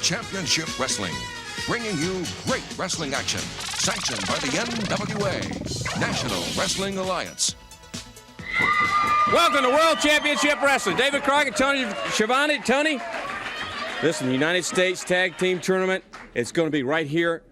Championship Wrestling, bringing you great wrestling action, sanctioned by the NWA, National Wrestling Alliance. Welcome to World Championship Wrestling. David Crockett, Tony Schiavone. Tony, listen, the United States Tag Team Tournament, it's going to be right here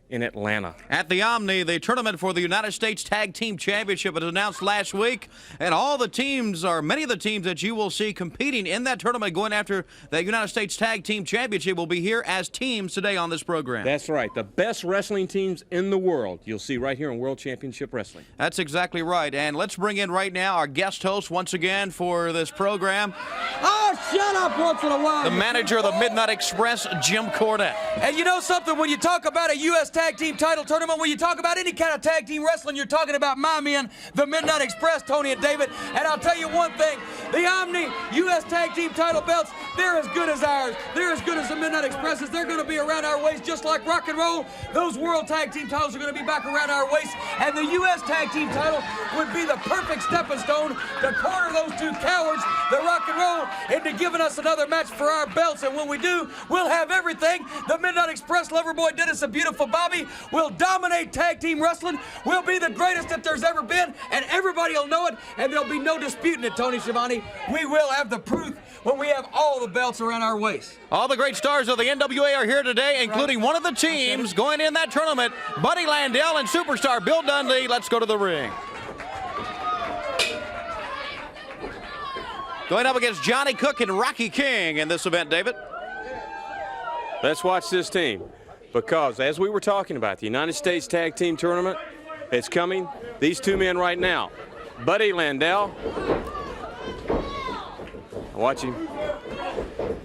in Atlanta. At the Omni, the tournament for the United States Tag Team Championship was announced last week, and all the teams, or many of the teams that you will see competing in that tournament going after the United States Tag Team Championship will be here as teams today on this program. That's right. The best wrestling teams in the world you'll see right here in World Championship Wrestling. That's exactly right. And let's bring in right now our guest host once again for this program. Oh, shut up once in a while. The manager of the Midnight Express, Jim Cornette. And you know something, when you talk about a U.S. Tag Team title tournament, when you talk about any kind of tag team wrestling, you're talking about my men, the Midnight Express, Tony and David. And I'll tell you one thing, the Omni U.S. Tag Team title belts, they're as good as ours. They're as good as the Midnight Expresses. They're going to be around our waist just like rock and roll. Those World Tag Team titles are going to be back around our waist. And the U.S. Tag Team title would be the perfect stepping stone to corner those two cowards, the rock and roll, into giving us another match for our belts. And when we do, we'll have everything. The Midnight Express Loverboy did us a beautiful Bobby. We'll dominate tag team wrestling. We'll be the greatest that there's ever been, and everybody will know it, and there'll be no disputing it, Tony Schiavone. We will have the proof when we have all the belts around our waist. All the great stars of the NWA are here today, including one of the teams going in that tournament, Buddy Landel and superstar Bill Dundee. Let's go to the ring. Going up against Johnny Cook and Rocky King in this event, David. Let's watch this team. Because, as we were talking about, the United States Tag Team Tournament, it's coming. These two men right now, Buddy Landel, watch him,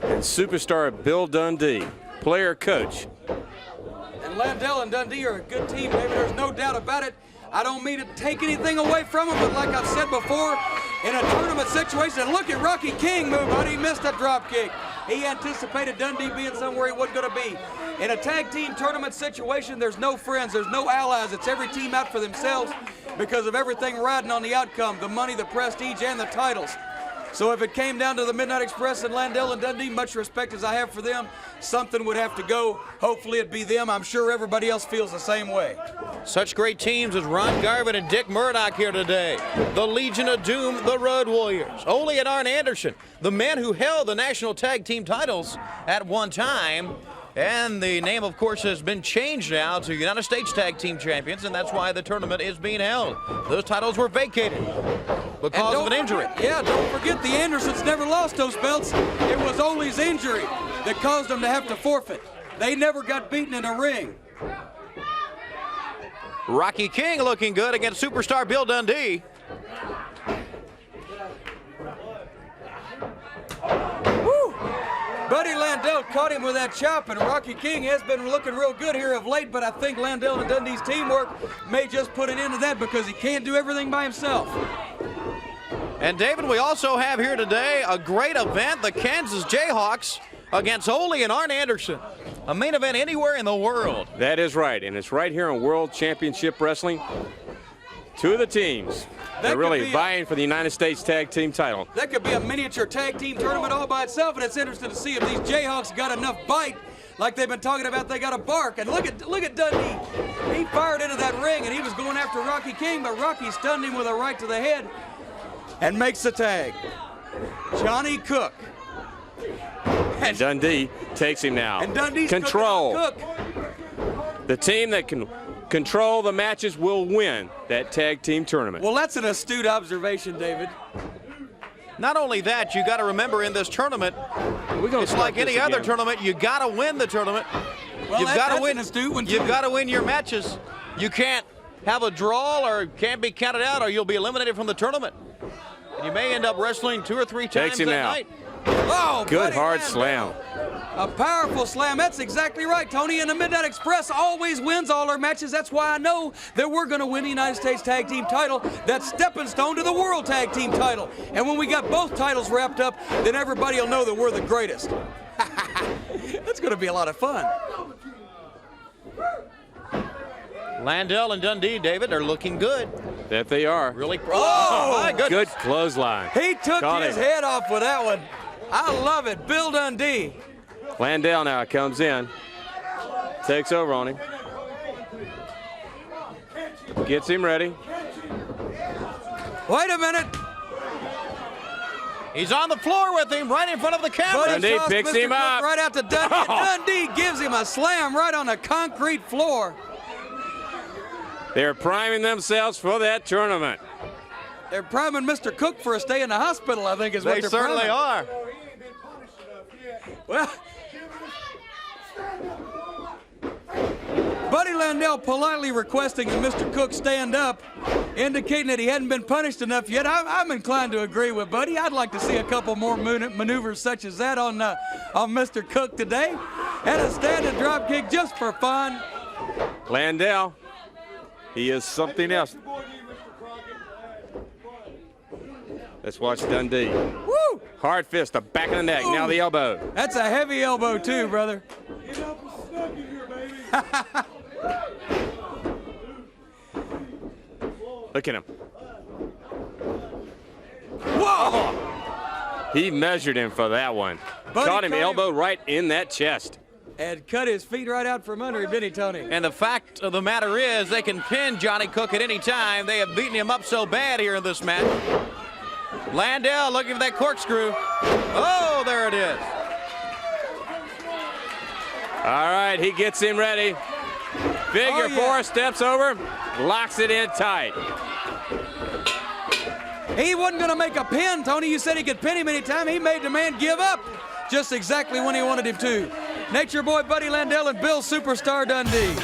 and superstar Bill Dundee, player coach. And Landel and Dundee are a good team, David. There's no doubt about it. I don't mean to take anything away from them, but like I've said before, in a tournament situation, and look at Rocky King move, but he missed a drop kick. He anticipated Dundee being somewhere he wasn't going to be. In a tag team tournament situation, there's no friends, there's no allies. It's every team out for themselves because of everything riding on the outcome, the money, the prestige, and the titles. So if it came down to the Midnight Express and Landel and Dundee, much respect as I have for them, something would have to go. Hopefully it'd be them. I'm sure everybody else feels the same way. Such great teams as Ron Garvin and Dick Murdoch here today. The Legion of Doom, the Road Warriors. Ole and Arn Anderson, the men who held the national tag team titles at one time. And the name, of course, has been changed now to United States Tag Team Champions, and that's why the tournament is being held. Those titles were vacated because of an injury. Yeah, don't forget the Andersons never lost those belts. It was Ole's injury that caused them to have to forfeit. They never got beaten in a ring. Rocky King looking good against superstar Bill Dundee. Woo! Buddy Landel caught him with that chop, and Rocky King has been looking real good here of late, but I think Landel and Dundee's teamwork may just put an end to that because he can't do everything by himself. And David, we also have here today a great event, the Kansas Jayhawks against Ole and Arn Anderson. A main event anywhere in the world. That is right, and it's right here in World Championship Wrestling. Two of the teams are really vying for the United States Tag Team title. That could be a miniature tag team tournament all by itself, and it's interesting to see if these Jayhawks got enough bite, like they've been talking about. They got a bark, and look at Dundee. He fired into that ring, and he was going after Rocky King, but Rocky stunned him with a right to the head and makes the tag. Johnny Cook. And Dundee takes him now. And Dundee's control. Cook. The team that can control the matches will win that tag team tournament. Well, that's an astute observation, David. Not only that, you got to remember in this tournament, it's like any other tournament. You got to win the tournament. Well, You've got to win. An astute one, You've got to win your matches. You can't have a draw or can't be counted out, or you'll be eliminated from the tournament. And you may end up wrestling 2 or 3 times that night. Oh, good hard slam. A powerful slam. That's exactly right, Tony. And the Midnight Express always wins all our matches. That's why I know that we're going to win the United States Tag Team title. That's stepping stone to the World Tag Team title. And when we got both titles wrapped up, then everybody will know that we're the greatest. That's going to be a lot of fun. Landel and Dundee, David, are looking good. That they are. Really. Oh, my goodness. Good clothesline. He took his head off with that one. I love it. Bill Dundee. Landell now comes in, takes over on him, gets him ready. Wait a minute. He's on the floor with him, right in front of the camera. Dundee Toss picks Mr. him Cook up. right out to Dundee. Oh. Dundee gives him a slam right on the concrete floor. They're priming themselves for that tournament. They're priming Mr. Cook for a stay in the hospital, I think is what They they're certainly priming. are. Well, Buddy Landell politely requesting that Mr. Cook stand up, indicating that he hadn't been punished enough yet. I'm inclined to agree with Buddy. I'd like to see a couple more maneuvers such as that on Mr. Cook today. And a standing drop kick just for fun. Landell, he is something else. Let's watch Dundee. Woo! Hard fist, the back of the neck, now the elbow. That's a heavy elbow too, brother. Look at him. Whoa! He measured him for that one. Buddy Caught him caught him. elbow right in that chest. And cut his feet right out from under him, didn't he, Tony? And the fact of the matter is, they can pin Johnny Cook at any time. They have beaten him up so bad here in this match. Landell looking for that corkscrew. Oh, there it is. All right, he gets him ready. Figure Oh, yeah. four, steps over, locks it in tight. He wasn't going to make a pin, Tony. You said he could pin him anytime. He made the man give up just exactly when he wanted him to. Nature Boy Buddy Landell and Bill Superstar Dundee.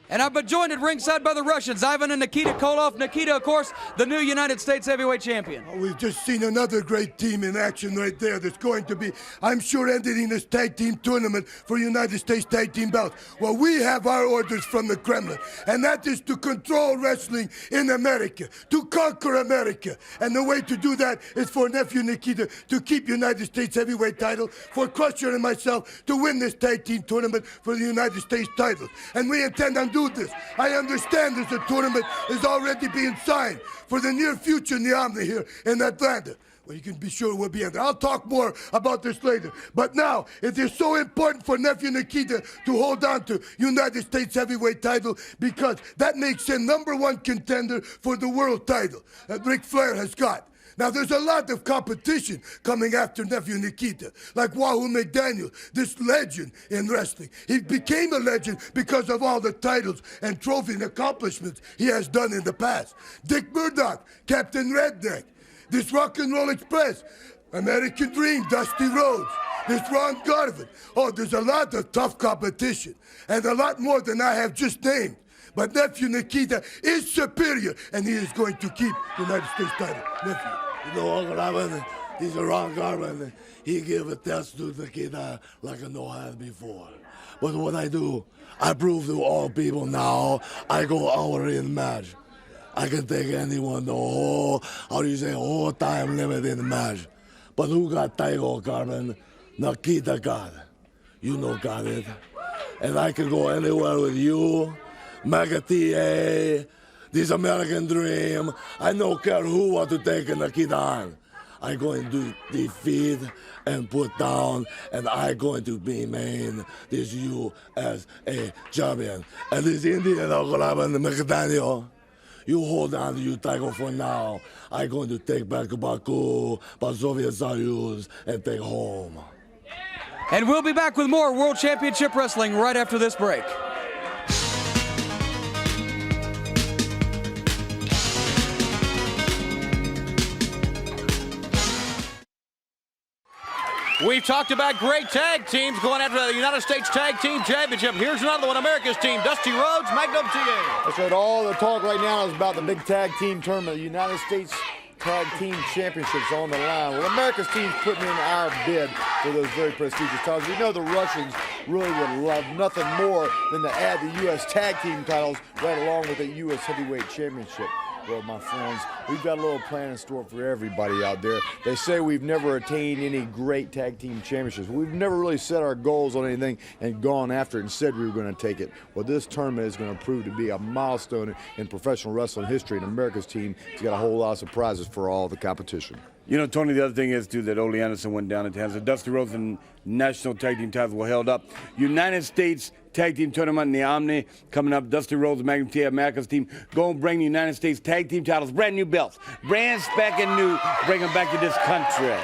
And I've been joined at ringside by the Russians, Ivan and Nikita Koloff. Nikita, of course, the new United States heavyweight champion. We've just seen another great team in action right there that's going to be, I'm sure, ending this tag team tournament for United States tag team belts. Well, we have our orders from the Kremlin, and that is to control wrestling in America, to conquer America. And the way to do that is for nephew Nikita to keep United States heavyweight title, for Crusher and myself to win this tag team tournament for the United States title. And we intend on doing this. I understand that the tournament is already being signed for the near future in the Omni here in Atlanta. Well, you can be sure we'll be in there. I'll talk more about this later. But now, it is so important for nephew Nikita to hold on to United States heavyweight title because that makes him #1 contender for the world title that Ric Flair has got. Now, there's a lot of competition coming after nephew Nikita, like Wahoo McDaniel, this legend in wrestling. He became a legend because of all the titles and trophy and accomplishments he has done in the past. Dick Murdoch, Captain Redneck, this Rock and Roll Express, American Dream, Dusty Rhodes, this Ron Garvin. Oh, there's a lot of tough competition, and a lot more than I have just named. But nephew Nikita is superior, and he is going to keep the United States title. Nephew. You know, Uncle Ivan, he's a Ron Garvin. He gave a test to Nikita like I no had before. But what I do, I prove to all people now, I go hour in match. I can take anyone the whole, whole time limit in the match. But who got title, Garvin? Nikita got it. You know got it. And I can go anywhere with you, Mega TA, this American Dream. I don't care who want to take Nikita on. I'm going to defeat and put down, and I'm going to be main this USA champion. And this Indian, Uncle Ivan McDaniel, you hold on to your title for now. I'm going to take back Baku, Soviet Soyuz, and take home. And we'll be back with more World Championship Wrestling right after this break. We've talked about great tag teams going after the United States Tag Team Championship. Here's another one, America's team, Dusty Rhodes, Magnum TA. That's right, all the talk right now is about the big tag team tournament, the United States Tag Team Championships on the line. Well, America's team's putting in our bid for those very prestigious titles. We know the Russians really would love nothing more than to add the U.S. Tag Team titles right along with the U.S. Heavyweight Championship. Well, my friends, we've got a little plan in store for everybody out there. They say we've never attained any great tag team championships. We've never really set our goals on anything and gone after it and said we were going to take it. Well, this tournament is going to prove to be a milestone in professional wrestling history, and America's team has got a whole lot of surprises for all the competition. You know, Tony, the other thing is, too, that Ole Anderson went down in Kansas. Dusty Rhodes and national tag team titles were held up. United States Tag Team Tournament in the Omni coming up. Dusty Rhodes, Magnum TA, America's team, going to bring the United States Tag Team titles, brand new belts, brand spanking new, bring them back to this country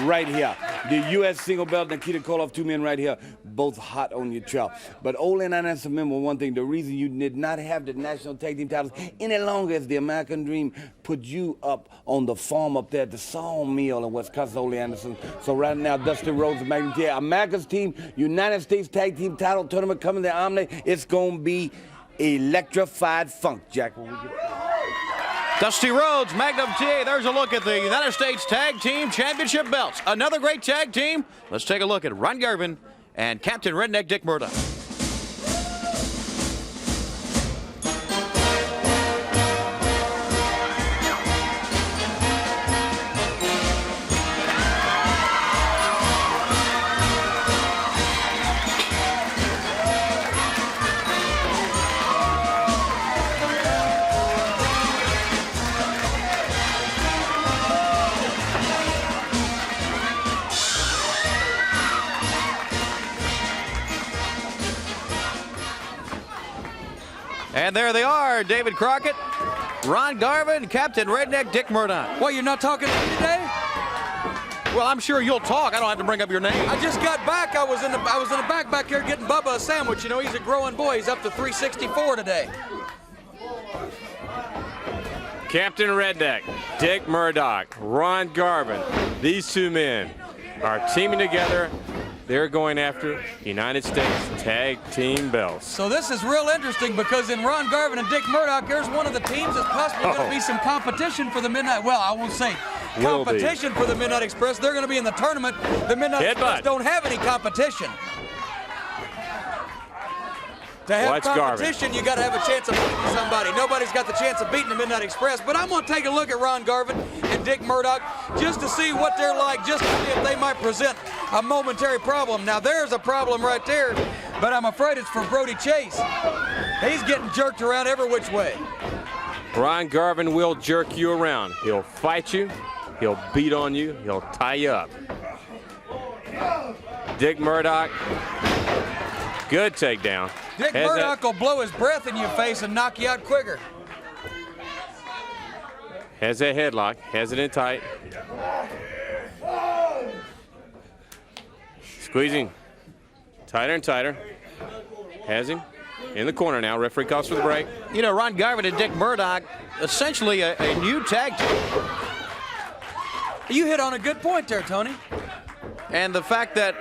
right here. The U.S. single belt, Nikita Koloff, 2 men right here, both hot on your trail. But Ole and I have to remember one thing. The reason you did not have the national tag team titles any longer is the American Dream put you up on the farm up there at the sawmill in Wisconsin, Ole Anderson. So right now, Dusty Rhodes, Magnum TA, America's team, United States Tag Team title tournament coming to Omni. It's going to be electrified funk, Jack. Dusty Rhodes, Magnum TA. There's a look at the United States Tag Team Championship belts. Another great tag team. Let's take a look at Ron Garvin and Captain Redneck Dick Murdoch. And there they are, David Crockett, Ron Garvin, Captain Redneck Dick Murdoch. Well, you're not talking to me today? Well, I'm sure you'll talk. I don't have to bring up your name. I just got back. I was in the back here getting Bubba a sandwich. You know, he's a growing boy. He's up to 364 today. Captain Redneck, Dick Murdoch, Ron Garvin. These 2 men are teaming together. They're going after United States Tag Team belts. So this is real interesting because in Ron Garvin and Dick Murdoch, there's one of the teams that's possibly going to be some competition for the Midnight. Well, I won't say competition for the Midnight Express. They're going to be in the tournament. The Midnight Express don't have any competition. To have competition, you got to have a chance of beating somebody. Nobody's got the chance of beating the Midnight Express. But I'm going to take a look at Ron Garvin and Dick Murdoch just to see what they're like, just to see if they might present a momentary problem. Now, there's a problem right there, but I'm afraid it's for Brody Chase. He's getting jerked around every which way. Ron Garvin will jerk you around. He'll fight you. He'll beat on you. He'll tie you up. Dick Murdoch, good takedown. Dick Murdoch will blow his breath in your face and knock you out quicker. Has that headlock, has it in tight. Squeezing tighter and tighter. Has him in the corner now. Referee calls for the break. You know, Ron Garvin and Dick Murdoch, essentially a new tag team. You hit on a good point there, Tony. And the fact that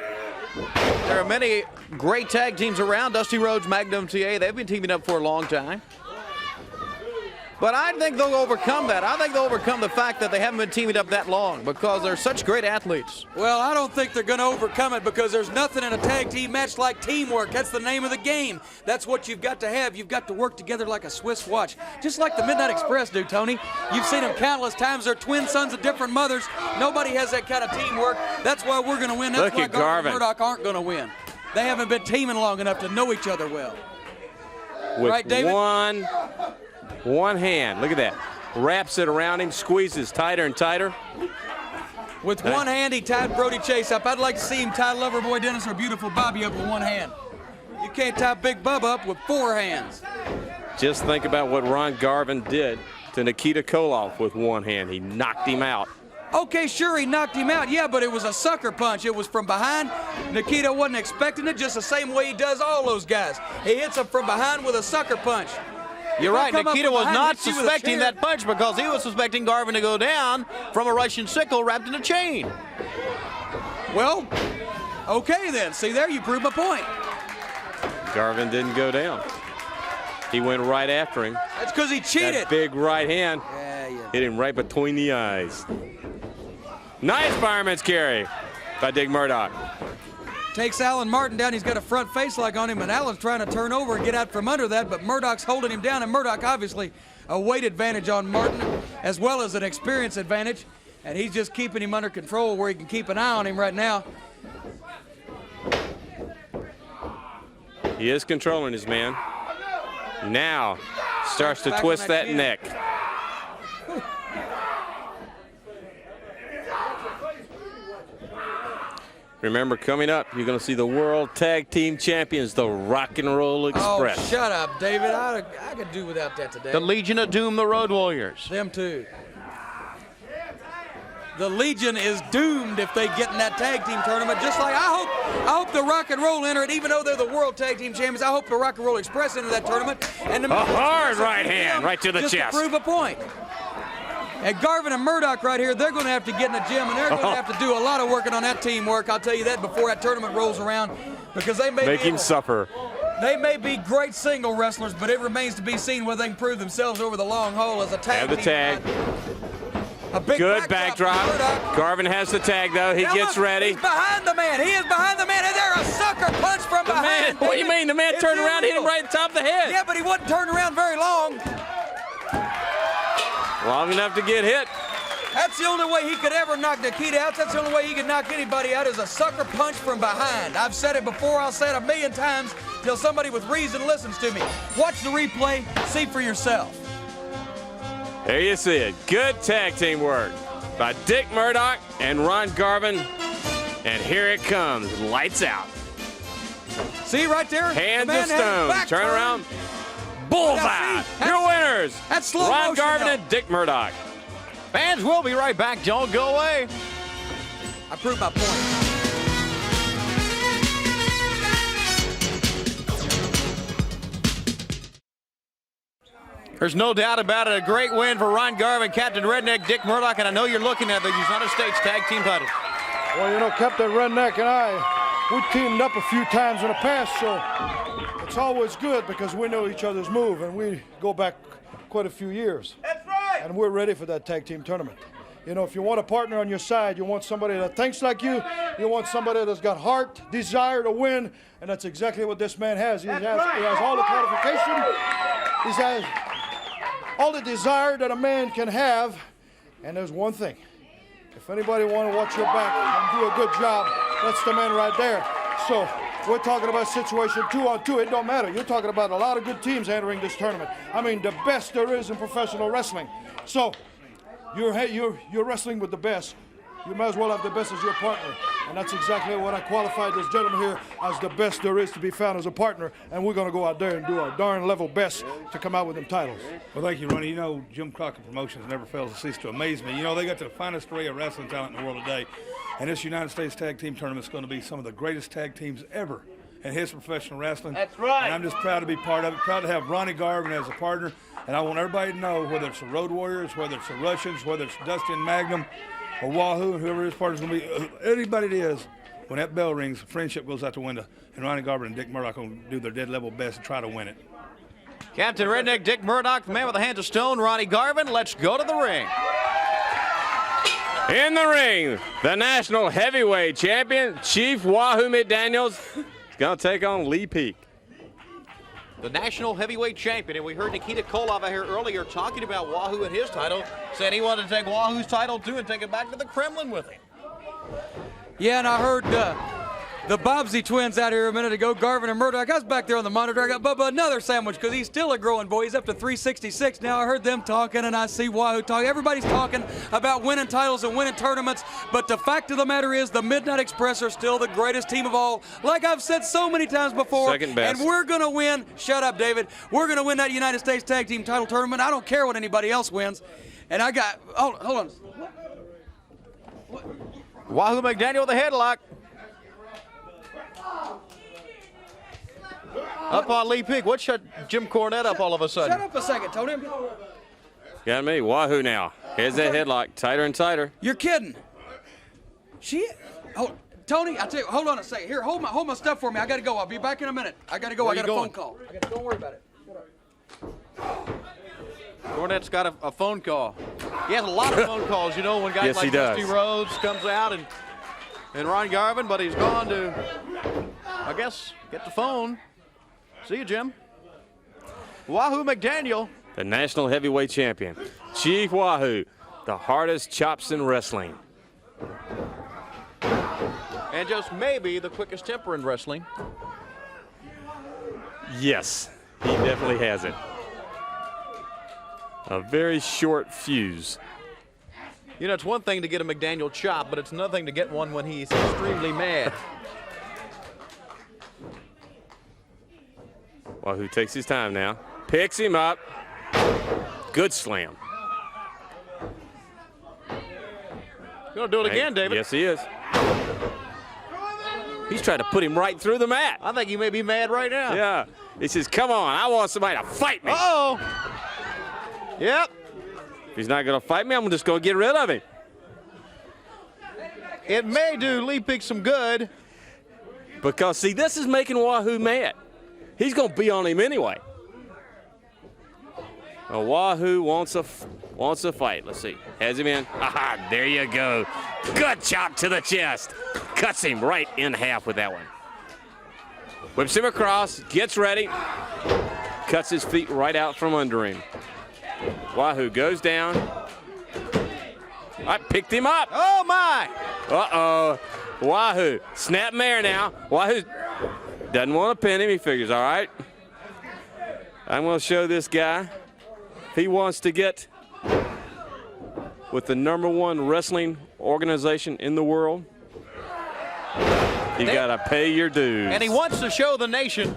there are many great tag teams around. Dusty Rhodes, Magnum TA, they've been teaming up for a long time. But I think they'll overcome that. I think they'll overcome the fact that they haven't been teaming up that long because they're such great athletes. Well, I don't think they're going to overcome it because there's nothing in a tag team match like teamwork. That's the name of the game. That's what you've got to have. You've got to work together like a Swiss watch, just like the Midnight Express do, Tony. You've seen them countless times. They're twin sons of different mothers. Nobody has that kind of teamwork. That's why we're going to win. That's why Garvin and Murdoch aren't going to win. They haven't been teaming long enough to know each other well. With right, David? One hand, look at that. Wraps it around him, squeezes tighter and tighter. With one hand, he tied Brody Chase up. I'd like to see him tie Loverboy Dennis or Beautiful Bobby up with one hand. You can't tie Big Bubba up with 4 hands. Just think about what Ron Garvin did to Nikita Koloff with one hand. He knocked him out. Okay, sure, he knocked him out, yeah, but it was a sucker punch. It was from behind. Nikita wasn't expecting it, just the same way he does all those guys. He hits him from behind with a sucker punch. You're right, Nikita was not suspecting that punch because he was suspecting Garvin to go down from a Russian sickle wrapped in a chain. Well, okay then. See there, you proved my point. Garvin didn't go down. He went right after him. That's because he cheated. That big right hand hit him right between the eyes. Nice fireman's carry by Dick Murdoch. takes Alan Martin down. He's got a front face lock on him, and Alan's trying to turn over and get out from under that, but Murdoch's holding him down, and Murdoch obviously a weight advantage on Martin as well as an experience advantage, and he's just keeping him under control where he can keep an eye on him right now. He is controlling his man. Now starts to twist that neck. Remember, coming up, you're going to see the World Tag Team Champions, the Rock and Roll Express. Oh, shut up, David. I could do without that today. The Legion of Doom, the Road Warriors. Them too. The Legion is doomed if they get in that tag team tournament. Just like I hope the Rock and Roll enter it, even though they're the World Tag Team Champions. I hope the Rock and Roll Express enter that tournament. And a hard right hand right to the just chest. To prove a point. And Garvin and Murdoch right here, they're going to have to get in the gym, and they're going to have to do a lot of working on that teamwork. I'll tell you that before that tournament rolls around, because they may make him suffer. They may be great single wrestlers, but it remains to be seen whether they can prove themselves over the long haul as a tag team. Have the tag. A big good backdrop. Garvin has the tag, though. He gets ready. He's behind the man. He is behind the man, and they're a sucker punch from behind. What do you mean? The man turned around, hit him right on top of the head. Yeah, but he wasn't turned around very long. Long enough to get hit. That's the only way he could ever knock Nikita out. That's the only way he could knock anybody out is a sucker punch from behind. I've said it before. I'll say it 1,000,000 times till somebody with reason listens to me. Watch the replay. See for yourself. There you see it. Good tag team work by Dick Murdoch and Ron Garvin. And here it comes. Lights out. See right there? Hand to stone. Turn around. Bullseye. Your winners. That's slow Ron motion, Garvin though. and Dick Murdoch. Fans, we'll be right back. Don't go away. I proved my point. There's no doubt about it. A great win for Ron Garvin, Captain Redneck, Dick Murdoch, and I know you're looking at the United States Tag Team titles. Well, you know, Captain Redneck and I, we teamed up a few times in the past, so it's always good because we know each other's move, and we go back quite a few years. That's right. And we're ready for that tag team tournament. You know, if you want a partner on your side, you want somebody that thinks like you want somebody that's got heart, desire to win, and that's exactly what this man has. He has all the qualification. He has all the desire that a man can have, and there's one thing. If anybody want to watch your back and do a good job, that's the man right there. So we're talking about situation 2-on-2. It don't matter. You're talking about a lot of good teams entering this tournament. I mean, the best there is in professional wrestling. So you're wrestling with the best. You might as well have the best as your partner. And that's exactly what I qualified this gentleman here as the best there is to be found as a partner. And we're going to go out there and do our darn level best to come out with them titles. Well, thank you, Ronnie. You know, Jim Crockett Promotions never fails to cease to amaze me. You know, they got the finest array of wrestling talent in the world today. And this United States Tag Team Tournament is going to be some of the greatest tag teams ever in his professional wrestling. That's right. And I'm just proud to be part of it, proud to have Ronnie Garvin as a partner. And I want everybody to know, whether it's the Road Warriors, whether it's the Russians, whether it's Dusty and Magnum, or Wahoo, and whoever his partner's going to be, anybody it is, when that bell rings, friendship goes out the window. And Ronnie Garvin and Dick Murdoch going to do their dead level best to try to win it. Captain Redneck, Dick Murdoch, the man with the hands of stone, Ronnie Garvin. Let's go to the ring. In the ring, the national heavyweight champion, Chief Wahoo McDaniels, is going to take on Lee Peak. The national heavyweight champion, and we heard Nikita Koloff out here earlier talking about Wahoo and his title, saying he wanted to take Wahoo's title too and take it back to the Kremlin with him. Yeah, and I heard the Bobsey twins out here a minute ago, Garvin and Murdoch. I was back there on the monitor. I got Bubba another sandwich because he's still a growing boy. He's up to 366 now. I heard them talking, and I see Wahoo talking. Everybody's talking about winning titles and winning tournaments, but the fact of the matter is the Midnight Express are still the greatest team of all. Like I've said so many times before, Second best. And we're going to win. Shut up, David. We're going to win that United States Tag Team title tournament. I don't care what anybody else wins. And I got, hold on. What? Wahoo McDaniel with a headlock. Up on Lee Peak. What shut Jim Cornette up all of a sudden? Shut up a second, Tony. Got me. Wahoo now. Here's that headlock. Tighter and tighter. You're kidding. Tony, I tell you, hold on a second. Here, hold my stuff for me. I got to go. I'll be back in a minute. I got to go. Where I got you a going? phone call. Don't worry about it. Cornette's got a phone call. He has a lot of phone calls, you know, when guys Yes, he like Dusty does. Rhodes comes out and Ron Garvin, but he's gone to guess. Get the phone. See you, Jim. Wahoo McDaniel. The national heavyweight champion. Chief Wahoo, the hardest chops in wrestling. And just maybe the quickest temper in wrestling. Yes, he definitely has it. A very short fuse. You know, it's one thing to get a McDaniel chop, but it's another thing to get one when he's extremely mad. Wahoo takes his time now. Picks him up. Good slam. Gonna do it again, David. Yes, he is. He's trying to put him right through the mat. I think he may be mad right now. Yeah. He says, come on, I want somebody to fight me. Uh-oh. Yep. If he's not going to fight me, I'm just going to get rid of him. It may do Lee Pig some good. Because, see, this is making Wahoo mad. He's going to be on him anyway. Well, Wahoo wants a fight. Let's see. Has him in. Aha, there you go. Good chop to the chest. Cuts him right in half with that one. Whips him across, gets ready. Cuts his feet right out from under him. Wahoo goes down. I picked him up. Oh, my. Uh-oh. Wahoo. Snap mare now. Wahoo doesn't want to pin him. He figures, all right, I'm going to show this guy. If he wants to get with the #1 wrestling organization in the world, you got to pay your dues. And he wants to show the nation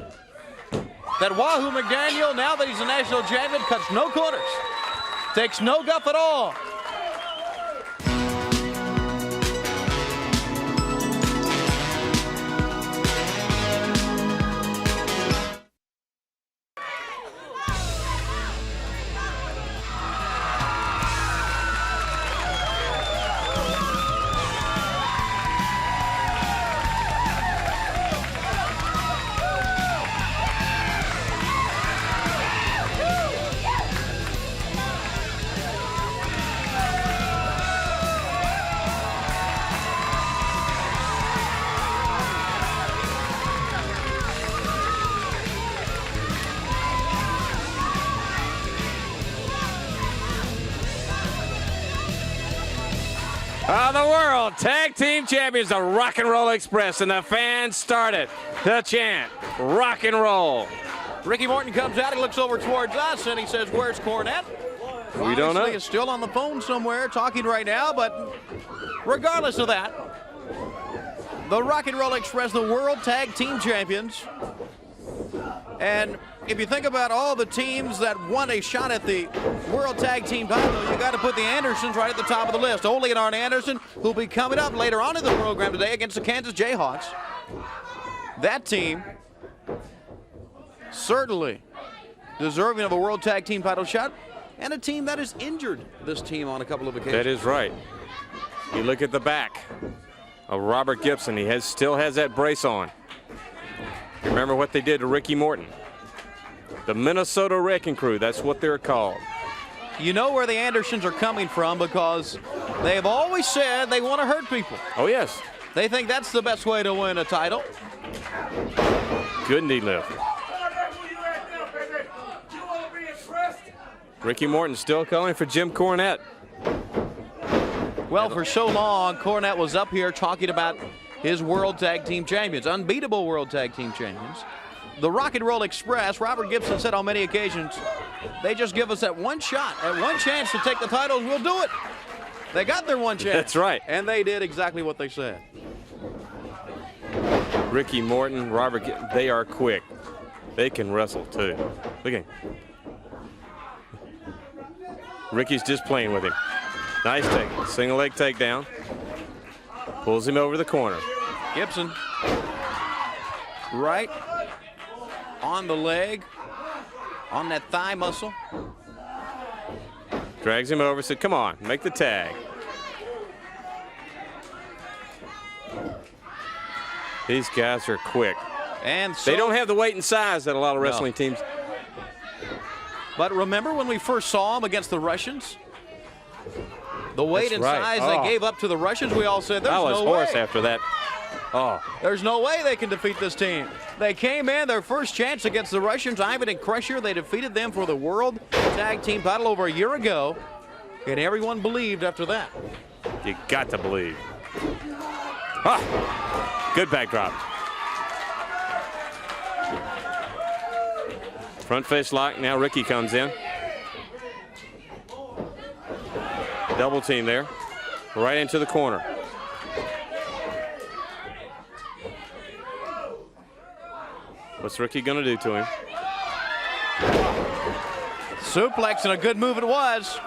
that Wahoo McDaniel, now that he's a national champion, cuts no corners, takes no guff at all. The world tag team champions, the Rock and Roll Express, and the fans started the chant, rock and roll. Ricky Morton comes out, he looks over towards us, and he says, where's Cornette? We don't know. Obviously, he's still on the phone somewhere talking right now, but regardless of that, the Rock and Roll Express, the world tag team champions. And if you think about all the teams that won a shot at the World Tag Team title, you got to put the Andersons right at the top of the list. Ole and Arn Anderson, who'll be coming up later on in the program today against the Kansas Jayhawks. That team certainly deserving of a World Tag Team title shot, and a team that has injured this team on a couple of occasions. That is right. You look at the back of Robert Gibson. He still has that brace on. Remember what they did to Ricky Morton. The Minnesota Wrecking Crew, that's what they're called. You know where the Andersons are coming from because they've always said they want to hurt people. Oh, yes. They think that's the best way to win a title. Good knee lift. Ricky Morton still calling for Jim Cornette. Well, for so long, Cornette was up here talking about his World Tag Team Champions, unbeatable World Tag Team Champions. The Rock and Roll Express, Robert Gibson said on many occasions, they just give us that one shot, that one chance to take the titles, we'll do it. They got their one chance. That's right. And they did exactly what they said. Ricky Morton, Robert Gibson, they are quick. They can wrestle too. Look at him. Ricky's just playing with him. Nice take, single leg takedown. Pulls him over the corner. Gibson, right on the leg, on that thigh muscle. Drags him over, said, come on, make the tag. These guys are quick. And so, they don't have the weight and size that a lot of wrestling teams. But remember when we first saw them against the Russians? The weight and size they gave up to the Russians, we all said, there's no way. I was hoarse after that. Oh, There's no way they can defeat this team. They came in their first chance against the Russians, Ivan and Crusher. They defeated them for the World Tag Team title over a year ago, and everyone believed after that. you got to believe. Ah, good backdrop. Front face lock. Now Ricky comes in. Double team there. Right into the corner. What's Ricky going to do to him? Suplex, and a good move it was.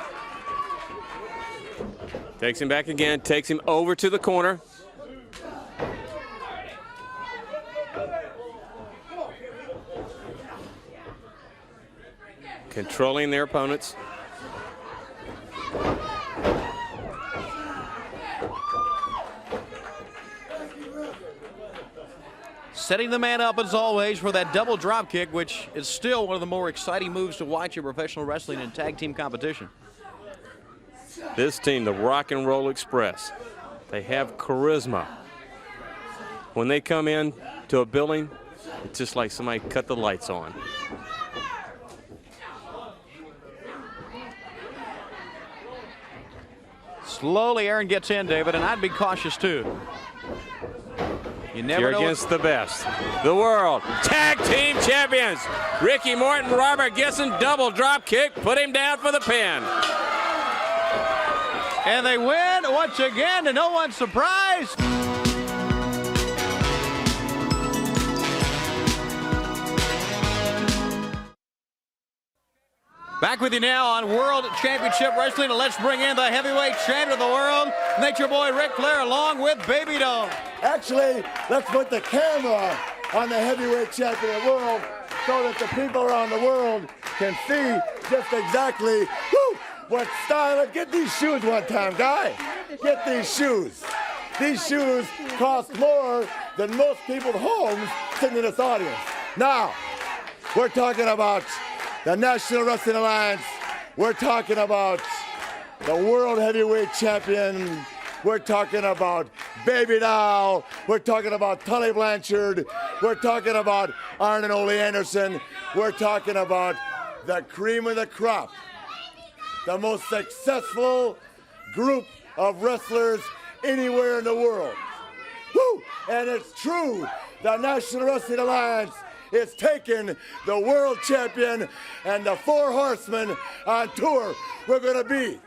Takes him back again. Takes him over to the corner. Controlling their opponents. Setting the man up as always for that double drop kick, which is still one of the more exciting moves to watch in professional wrestling and tag team competition. This team, the Rock and Roll Express, they have charisma. When they come in to a building, it's just like somebody cut the lights on. Slowly, Aaron gets in, David, and I'd be cautious too. You never You're know against the best. The world tag team champions. Ricky Morton, Robert Gibson, double drop kick, put him down for the pin. And they win once again, to no one's surprise. Back with you now on World Championship Wrestling, and let's bring in the heavyweight champion of the world, Nature Boy Ric Flair, along with Baby Doll. Actually, let's put the camera on the heavyweight champion of the world so that the people around the world can see just exactly what style. Get these shoes one time, guy. Get these shoes. These shoes cost more than most people's homes sitting in this audience. Now, we're talking about the National Wrestling Alliance. We're talking about the World Heavyweight Champion. We're talking about Baby Doll. We're talking about Tully Blanchard. We're talking about Arn and Ole Anderson. We're talking about the cream of the crop. The most successful group of wrestlers anywhere in the world. Woo! And it's true, the National Wrestling Alliance is taking the world champion and the Four Horsemen on tour. We're going to be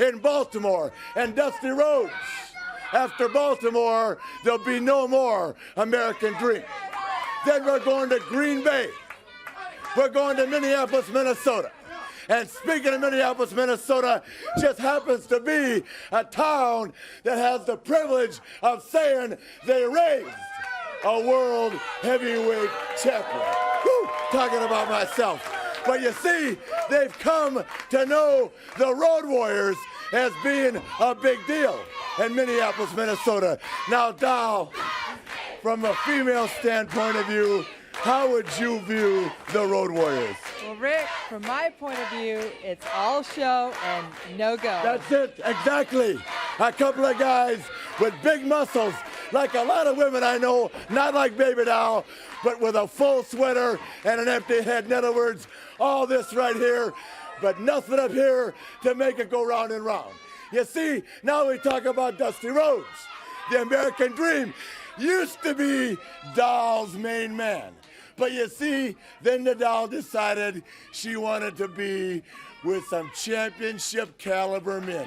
in Baltimore and Dusty Rhodes. After Baltimore, there'll be no more American Dream. Then we're going to Green Bay. We're going to Minneapolis, Minnesota. And speaking of Minneapolis, Minnesota, just happens to be a town that has the privilege of saying they raised a world heavyweight champion. Woo, talking about myself. But you see, they've come to know the Road Warriors as being a big deal in Minneapolis, Minnesota. Now, Doll, from a female standpoint of view, how would you view the Road Warriors? Well, Rick, from my point of view, it's all show and no go. That's it, exactly. A couple of guys with big muscles, like a lot of women I know, not like Baby Doll, but with a full sweater and an empty head. In other words, all this right here, but nothing up here to make it go round and round. You see, now we talk about Dusty Rhodes. The American Dream used to be Doll's main man. But you see, then the Doll decided she wanted to be with some championship caliber men.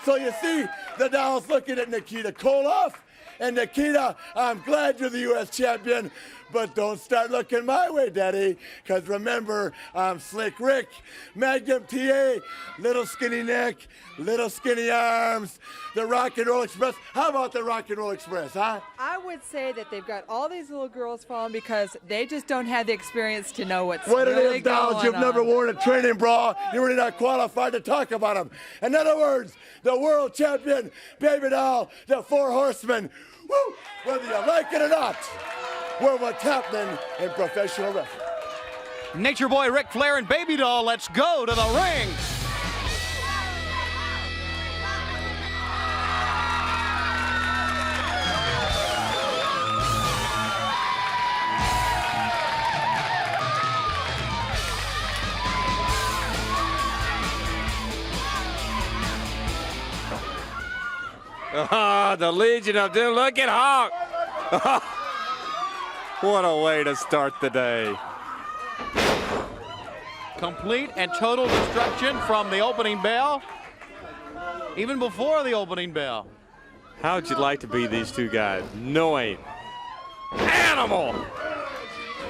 So you see, the Doll's looking at Nikita Koloff. And Nikita, I'm glad you're the U.S. champion, but don't start looking my way, Daddy, because remember, I'm Slick Rick, Magnum TA, little skinny neck, little skinny arms, the Rock and Roll Express. How about the Rock and Roll Express, huh? I would say that they've got all these little girls following because they just don't have the experience to know what's What really it is, Dolls, going you've on. never worn a training bra. You're really not qualified to talk about them. In other words, the world champion, Baby Doll, the Four Horsemen. Woo! Whether you like it or not, we're what's happening in professional wrestling. Nature Boy Ric Flair and Baby Doll, let's go to the ring. The Legion of Doom. Look at Hawk. What a way to start the day. Complete and total destruction from the opening bell, even before the opening bell. How would you like to be these two guys? Knowing Animal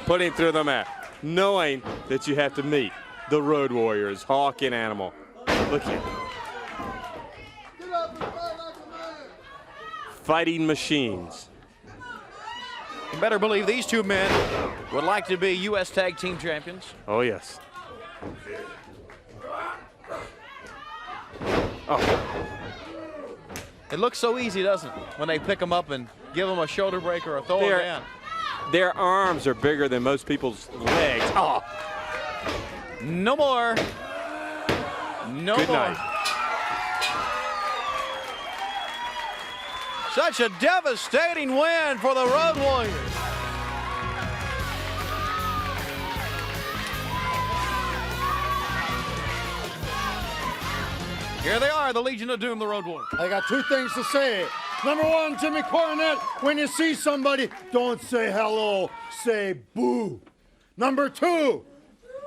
putting through the mat, knowing that you have to meet the Road Warriors, Hawk and Animal. Look at fighting machines. You better believe these two men would like to be U.S. Tag Team Champions. Oh, yes. Oh. It looks so easy, doesn't it? When they pick them up and give them a shoulder breaker or throw them down. Their arms are bigger than most people's legs. Oh. No more. No Good more. night. Such a devastating win for the Road Warriors. Here they are, the Legion of Doom, the Road Warriors. I got two things to say. Number one, Jimmy Cornette, when you see somebody, don't say hello, say boo. Number two,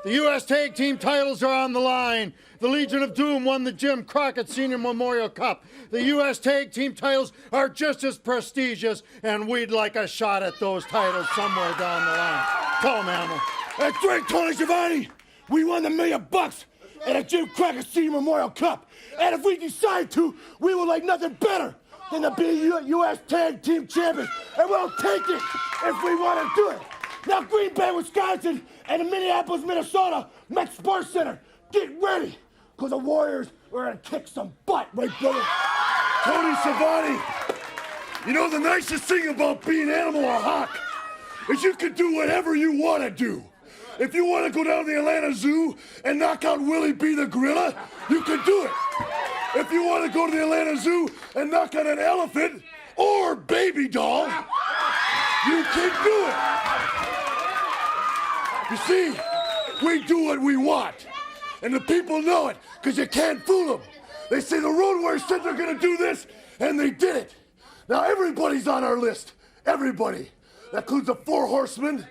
the U.S. Tag Team titles are on the line. The Legion of Doom won the Jim Crockett Senior Memorial Cup. The U.S. Tag Team titles are just as prestigious, and we'd like a shot at those titles somewhere down the line. Tell them, Animal. That's right, Tony Schiavone. We won $1 million at a Jim Crockett Senior Memorial Cup. And if we decide to, we would like nothing better than to be U.S. Tag Team Champions. And we'll take it if we want to do it. Now, Green Bay, Wisconsin, and Minneapolis, Minnesota, Met Sports Center, get ready, because the Warriors are going to kick some butt, right, brother? Tony Schiavone, you know the nicest thing about being Animal or Hawk is you can do whatever you want to do. If you want to go down to the Atlanta Zoo and knock out Willie B. the gorilla, you can do it. If you want to go to the Atlanta Zoo and knock out an elephant or baby doll, you can do it. You see, we do what we want, and the people know it, because you can't fool them. They say the Road Warriors said they're going to do this, and they did it. Now everybody's on our list. Everybody. That includes the Four Horsemen.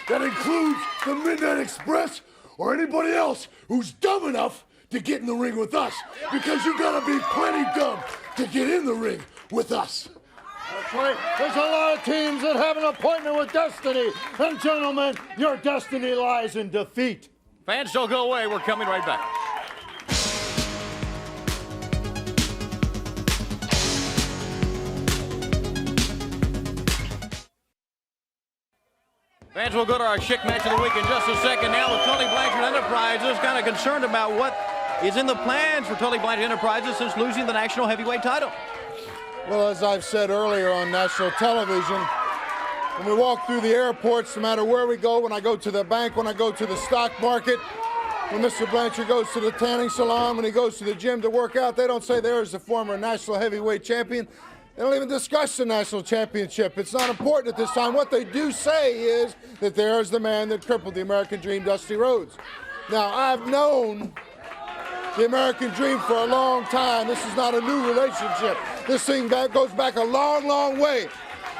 That includes the Midnight Express, or anybody else who's dumb enough to get in the ring with us. Because you gotta be plenty dumb to get in the ring with us. That's right. There's a lot of teams that have an appointment with destiny. And gentlemen, your destiny lies in defeat. Fans, don't go away. We're coming right back. Fans, we'll go to our Schick match of the week in just a second. Now with Tully Blanchard Enterprises, kind of concerned about what is in the plans for Tully Blanchard Enterprises since losing the national heavyweight title. Well, as I've said earlier on national television, when we walk through the airports, no matter where we go, when I go to the bank, when I go to the stock market, when Mr. Blanchard goes to the tanning salon, when he goes to the gym to work out, they don't say there's the former national heavyweight champion. They don't even discuss the national championship. It's not important at this time. What they do say is that there's the man that crippled the American dream, Dusty Rhodes. Now, I've known the American dream for a long time. This is not a new relationship. This thing goes back a long, long way.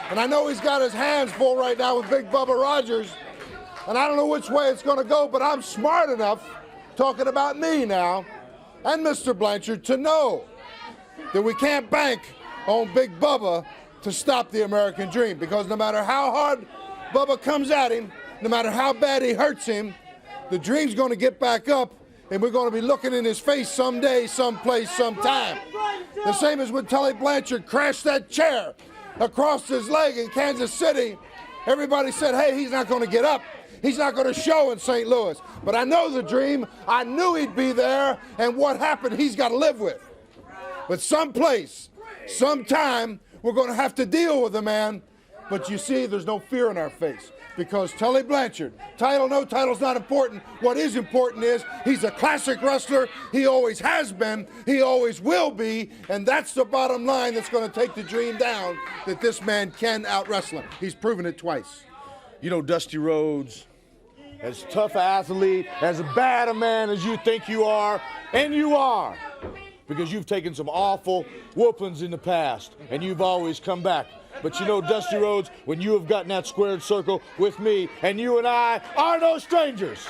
And I know he's got his hands full right now with Big Bubba Rogers. And I don't know which way it's going to go, but I'm smart enough, talking about me now, and Mr. Blanchard, to know that we can't bank on Big Bubba to stop the American dream, because no matter how hard Bubba comes at him, no matter how bad he hurts him, the dream's going to get back up, and we're going to be looking in his face someday, someplace, sometime. The same as when Tully Blanchard crashed that chair across his leg in Kansas City. Everybody said, hey, he's not going to get up. He's not going to show in St. Louis. But I know the dream. I knew he'd be there, and what happened, he's got to live with. But someplace, sometime, we're going to have to deal with the man. But you see, there's no fear in our face, because Tully Blanchard, title, no title's not important. What is important is he's a classic wrestler. He always has been. He always will be. And that's the bottom line that's going to take the dream down, that this man can out-wrestle him. He's proven it twice. You know, Dusty Rhodes, as tough an athlete, as bad a man as you think you are, and you are, because you've taken some awful whoopings in the past, and you've always come back. But you know, Dusty Rhodes, when you have gotten that squared circle with me, and you and I are no strangers.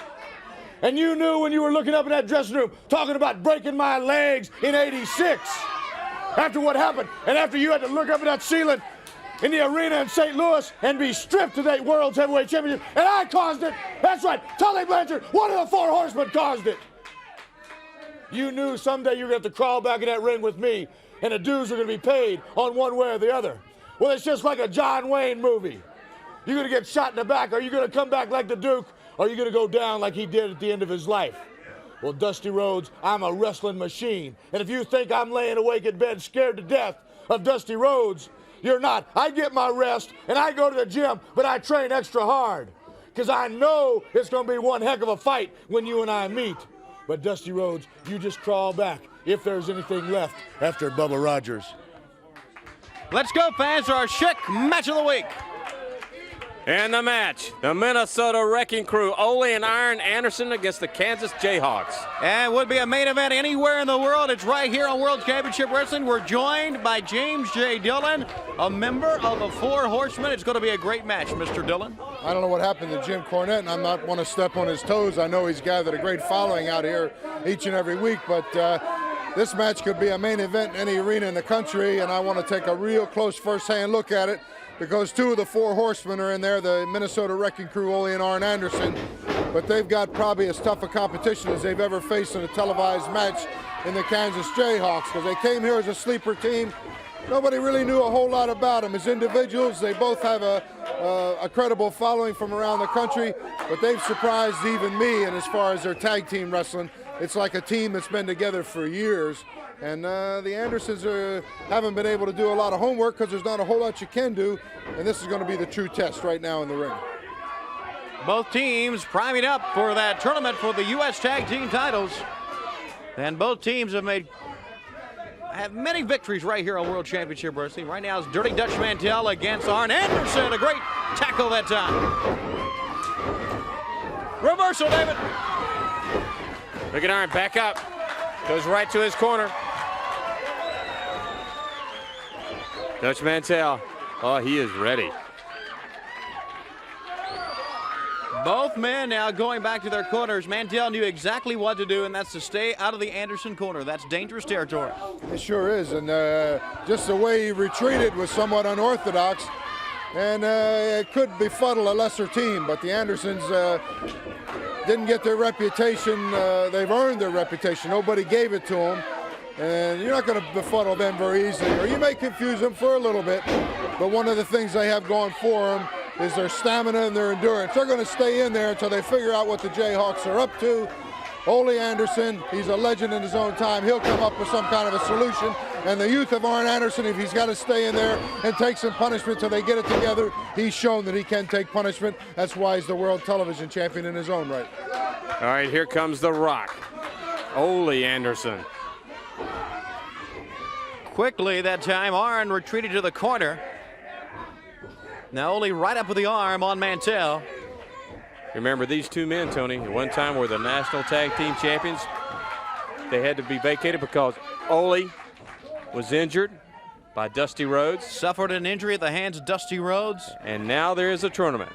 And you knew when you were looking up in that dressing room, talking about breaking my legs in '86, after what happened, and after you had to look up at that ceiling in the arena in St. Louis and be stripped of that World's Heavyweight Championship, and I caused it. That's right, Tully Blanchard, one of the Four Horsemen, caused it. You knew someday you were going to have to crawl back in that ring with me, and the dues are going to be paid on one way or the other. Well, it's just like a John Wayne movie. You're going to get shot in the back, or you're going to come back like the Duke, or you're going to go down like he did at the end of his life. Well, Dusty Rhodes, I'm a wrestling machine. And if you think I'm laying awake in bed scared to death of Dusty Rhodes, you're not. I get my rest, and I go to the gym, but I train extra hard. Because I know it's going to be one heck of a fight when you and I meet. But Dusty Rhodes, you just crawl back if there's anything left after Bubba Rogers. Let's go, fans, to our Schick Match of the Week. And the match, the Minnesota Wrecking Crew, Ole and Arn Anderson against the Kansas Jayhawks. And would be a main event anywhere in the world. It's right here on World Championship Wrestling. We're joined by James J. Dillon, a member of the Four Horsemen. It's going to be a great match, Mr. Dillon. I don't know what happened to Jim Cornette, and I'm not want to step on his toes. I know he's gathered a great following out here each and every week, but this match could be a main event in any arena in the country, and I want to take a real close first-hand look at it, because two of the Four Horsemen are in there, the Minnesota Wrecking Crew, Ole and Arn Anderson, but they've got probably as tough a competition as they've ever faced in a televised match in the Kansas Jayhawks, because they came here as a sleeper team. Nobody really knew a whole lot about them. As individuals, they both have a credible following from around the country, but they've surprised even me, and as far as their tag team wrestling, it's like a team that's been together for years. And the Andersons haven't been able to do a lot of homework because there's not a whole lot you can do, and this is going to be the true test right now in the ring. Both teams priming up for that tournament for the U.S. Tag Team titles. And both teams have many victories right here on World Championship Wrestling. Right now it's Dirty Dutch Mantell against Arn Anderson. A great tackle that time. Reversal, David. Look at Arn, back up. Goes right to his corner. Dutch Mantell, oh, he is ready. Both men now going back to their corners. Mantell knew exactly what to do, and that's to stay out of the Anderson corner. That's dangerous territory. It sure is, and just the way he retreated was somewhat unorthodox, and it could befuddle a lesser team, but the Andersons didn't get their reputation. They've earned their reputation. Nobody gave it to them, and you're not going to befuddle them very easily, or you may confuse them for a little bit, but one of the things they have going for them is their stamina and their endurance. They're going to stay in there until they figure out what the Jayhawks are up to. Ole Anderson, he's a legend in his own time. He'll come up with some kind of a solution. And the youth of Arn Anderson, if he's got to stay in there and take some punishment till they get it together, he's shown that he can take punishment. That's why he's the world television champion in his own right. All right, here comes The Rock, Ole Anderson. Quickly that time, Arn retreated to the corner. Now Ole right up with the arm on Mantell. Remember, these two men, Tony, at one time were the national tag team champions. They had to be vacated because Ole was injured by Dusty Rhodes. Suffered an injury at the hands of Dusty Rhodes. And now there is a tournament.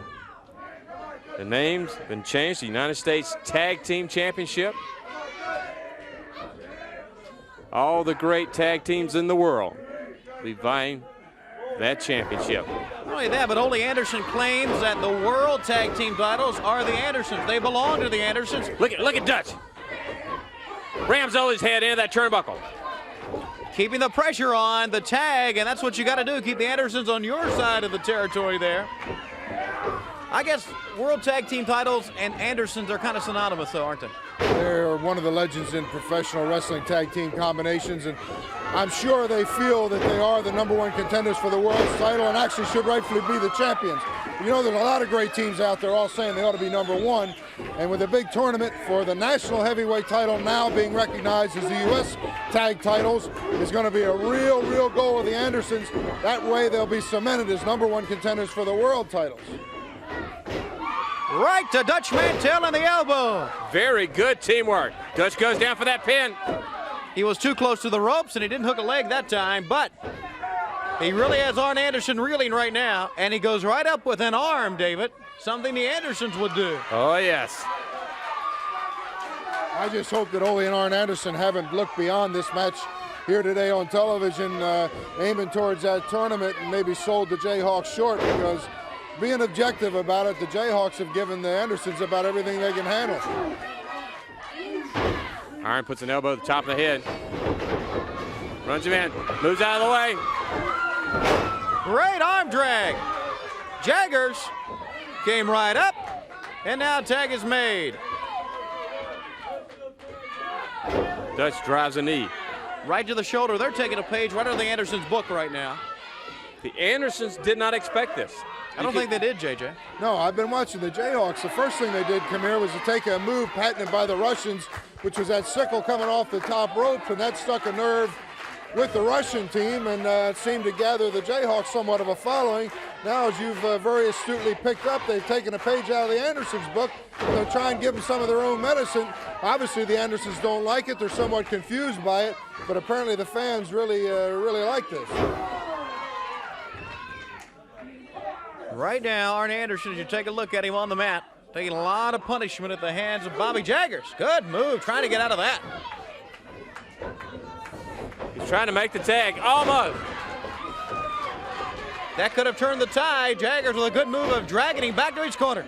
The name's been changed, the United States Tag Team Championship. All the great tag teams in the world will be vying that championship. Not only that, but Ole Anderson claims that the World Tag Team titles are the Andersons. They belong to the Andersons. Look at Dutch. Rams Ole's head into that turnbuckle. Keeping the pressure on the tag, and that's what you got to do. Keep the Andersons on your side of the territory there. I guess World Tag Team titles and Andersons are kind of synonymous, though, aren't they? They're one of the legends in professional wrestling tag team combinations, and I'm sure they feel that they are the #1 contenders for the world's title and actually should rightfully be the champions. You know, there's a lot of great teams out there all saying they ought to be #1, and with a big tournament for the national heavyweight title now being recognized as the U.S. tag titles is going to be a real goal of the Andersons. That way they'll be cemented as #1 contenders for the world titles. Right to Dutch Mantell on the elbow. Very good teamwork. Dutch goes down for that pin. He was too close to the ropes, and he didn't hook a leg that time, but he really has Arn Anderson reeling right now, and he goes right up with an arm, David, something the Andersons would do. Oh, yes. I just hope that Ole and Arn Anderson haven't looked beyond this match here today on television, aiming towards that tournament and maybe sold the Jayhawks short, because being objective about it, the Jayhawks have given the Andersons about everything they can handle. Arn puts an elbow at the top of the head. Runs him in. Moves out of the way. Great arm drag. Jaggers came right up, and now tag is made. Dutch drives a knee. Right to the shoulder. They're taking a page right out of the Andersons' book right now. The Andersons did not expect this. I don't think they did, JJ. No, I've been watching the Jayhawks. The first thing they did, come here, was to take a move patented by the Russians, which was that sickle coming off the top rope, and that stuck a nerve with the Russian team, and it seemed to gather the Jayhawks somewhat of a following. Now, as you've very astutely picked up, they've taken a page out of the Andersons' book, and they'll try and give them some of their own medicine. Obviously, the Andersons don't like it. They're somewhat confused by it, but apparently the fans really like this. Right now, Arn Anderson, as you take a look at him on the mat, taking a lot of punishment at the hands of Bobby Jaggers. Good move, trying to get out of that. He's trying to make the tag. Almost. That could have turned the tide. Jaggers with a good move of dragging him back to his corner.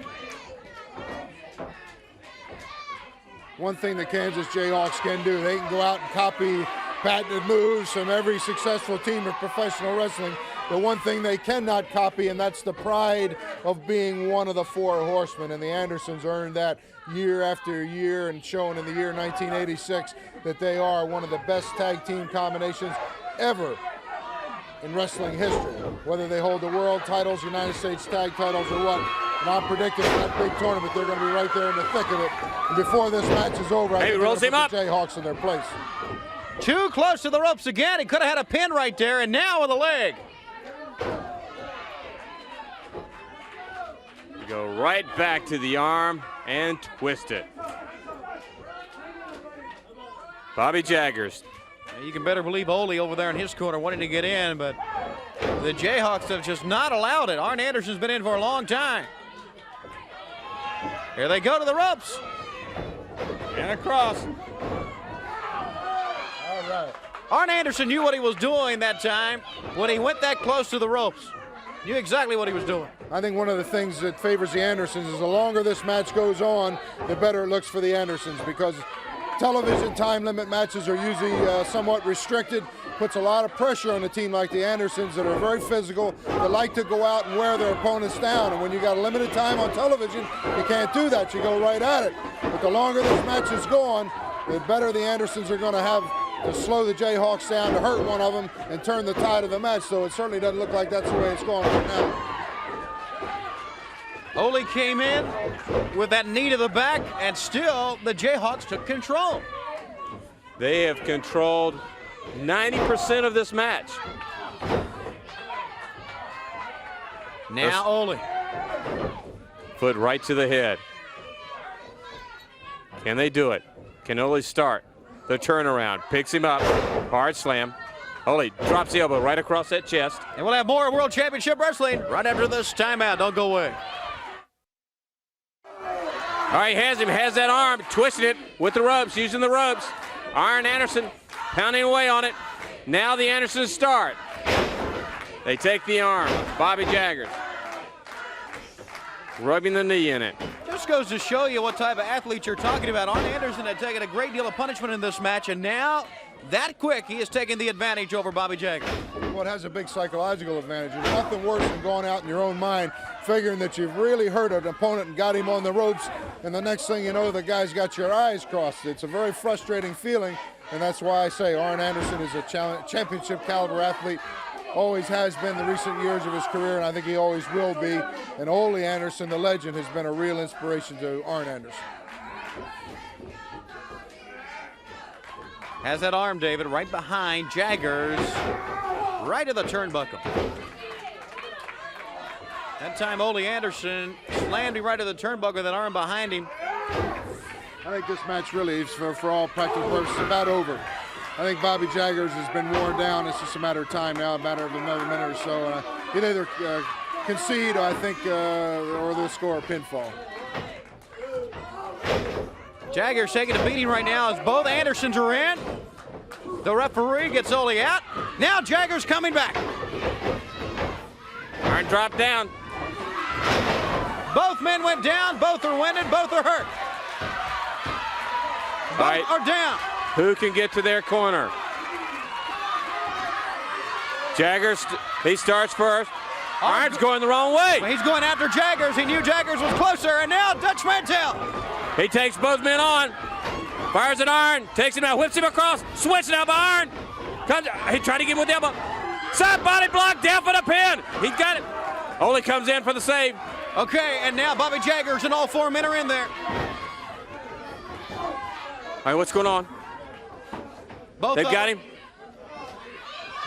One thing the Kansas Jayhawks can do, they can go out and copy patented moves from every successful team of professional wrestling. The one thing they cannot copy, and that's the pride of being one of the four horsemen. And the Andersons earned that year after year, and shown in the year 1986 that they are one of the best tag team combinations ever in wrestling history. Whether they hold the world titles, United States tag titles, or what. And I'm predicting in that big tournament they're going to be right there in the thick of it. And before this match is over, I think they're going to put the Jayhawks in their place. Too close to the ropes again. He could have had a pin right there, and now with a leg. You go right back to the arm and twist it. Bobby Jaggers. You can better believe Ole over there in his corner wanting to get in, but the Jayhawks have just not allowed it. Arn Anderson's been in for a long time. Here they go to the ropes. And across. All right. Arn Anderson knew what he was doing that time when he went that close to the ropes. Knew exactly what he was doing. I think one of the things that favors the Andersons is the longer this match goes on, the better it looks for the Andersons, because television time limit matches are usually somewhat restricted. Puts a lot of pressure on a team like the Andersons that are very physical, that like to go out and wear their opponents down. And when you got a limited time on television, you can't do that. You go right at it. But the longer this match is going, the better the Andersons are going to have to slow the Jayhawks down, to hurt one of them, and turn the tide of the match. So it certainly doesn't look like that's the way it's going right now. Ole came in with that knee to the back, and still the Jayhawks took control. They have controlled 90% of this match. Now Ole. Foot right to the head. Can they do it? Can Ole start the turnaround? Picks him up. Hard slam. Ole drops the elbow right across that chest. And we'll have more World Championship Wrestling right after this timeout. Don't go away. All right, has that arm, twisting it with the ropes, using the ropes. Arn Anderson pounding away on it. Now the Andersons start. They take the arm. Bobby Jaggers rubbing the knee in it. Just goes to show you what type of athlete you're talking about. Arn Anderson had taken a great deal of punishment in this match, and now, that quick, he is taking the advantage over Bobby Jaggers. Well, it has a big psychological advantage. There's nothing worse than going out in your own mind, figuring that you've really hurt an opponent and got him on the ropes, and the next thing you know, the guy's got your eyes crossed. It's a very frustrating feeling, and that's why I say Arn Anderson is a championship caliber athlete. Always has been the recent years of his career, and I think he always will be. And Ole Anderson, the legend, has been a real inspiration to Arn Anderson. Has that arm, David, right behind Jaggers, right to the turnbuckle. That time, Ole Anderson slammed him right to the turnbuckle, that arm behind him. I think this match really is, for all practical purposes, about over. I think Bobby Jaggers has been worn down. It's just a matter of time now, a matter of another minute or so. He'll either concede, I think, or they'll score a pinfall. Jaggers taking a beating right now as both Andersons are in. The referee gets Ole out. Now Jaggers coming back. Arn dropped down. Both men went down. Both are winded. Both are hurt. Both are down. Who can get to their corner? Jaggers, he starts first. Arn's going the wrong way. He's going after Jaggers. He knew Jaggers was closer, and now Dutch Mantell. He takes both men on. Fires at Arn. Takes him out. Whips him across. Switching out by Arn. He tried to get him with the elbow. Side body block down for the pin. He's got it. Ole comes in for the save. Okay, and now Bobby Jaggers and all 4 men are in there. All right, what's going on? They've got him.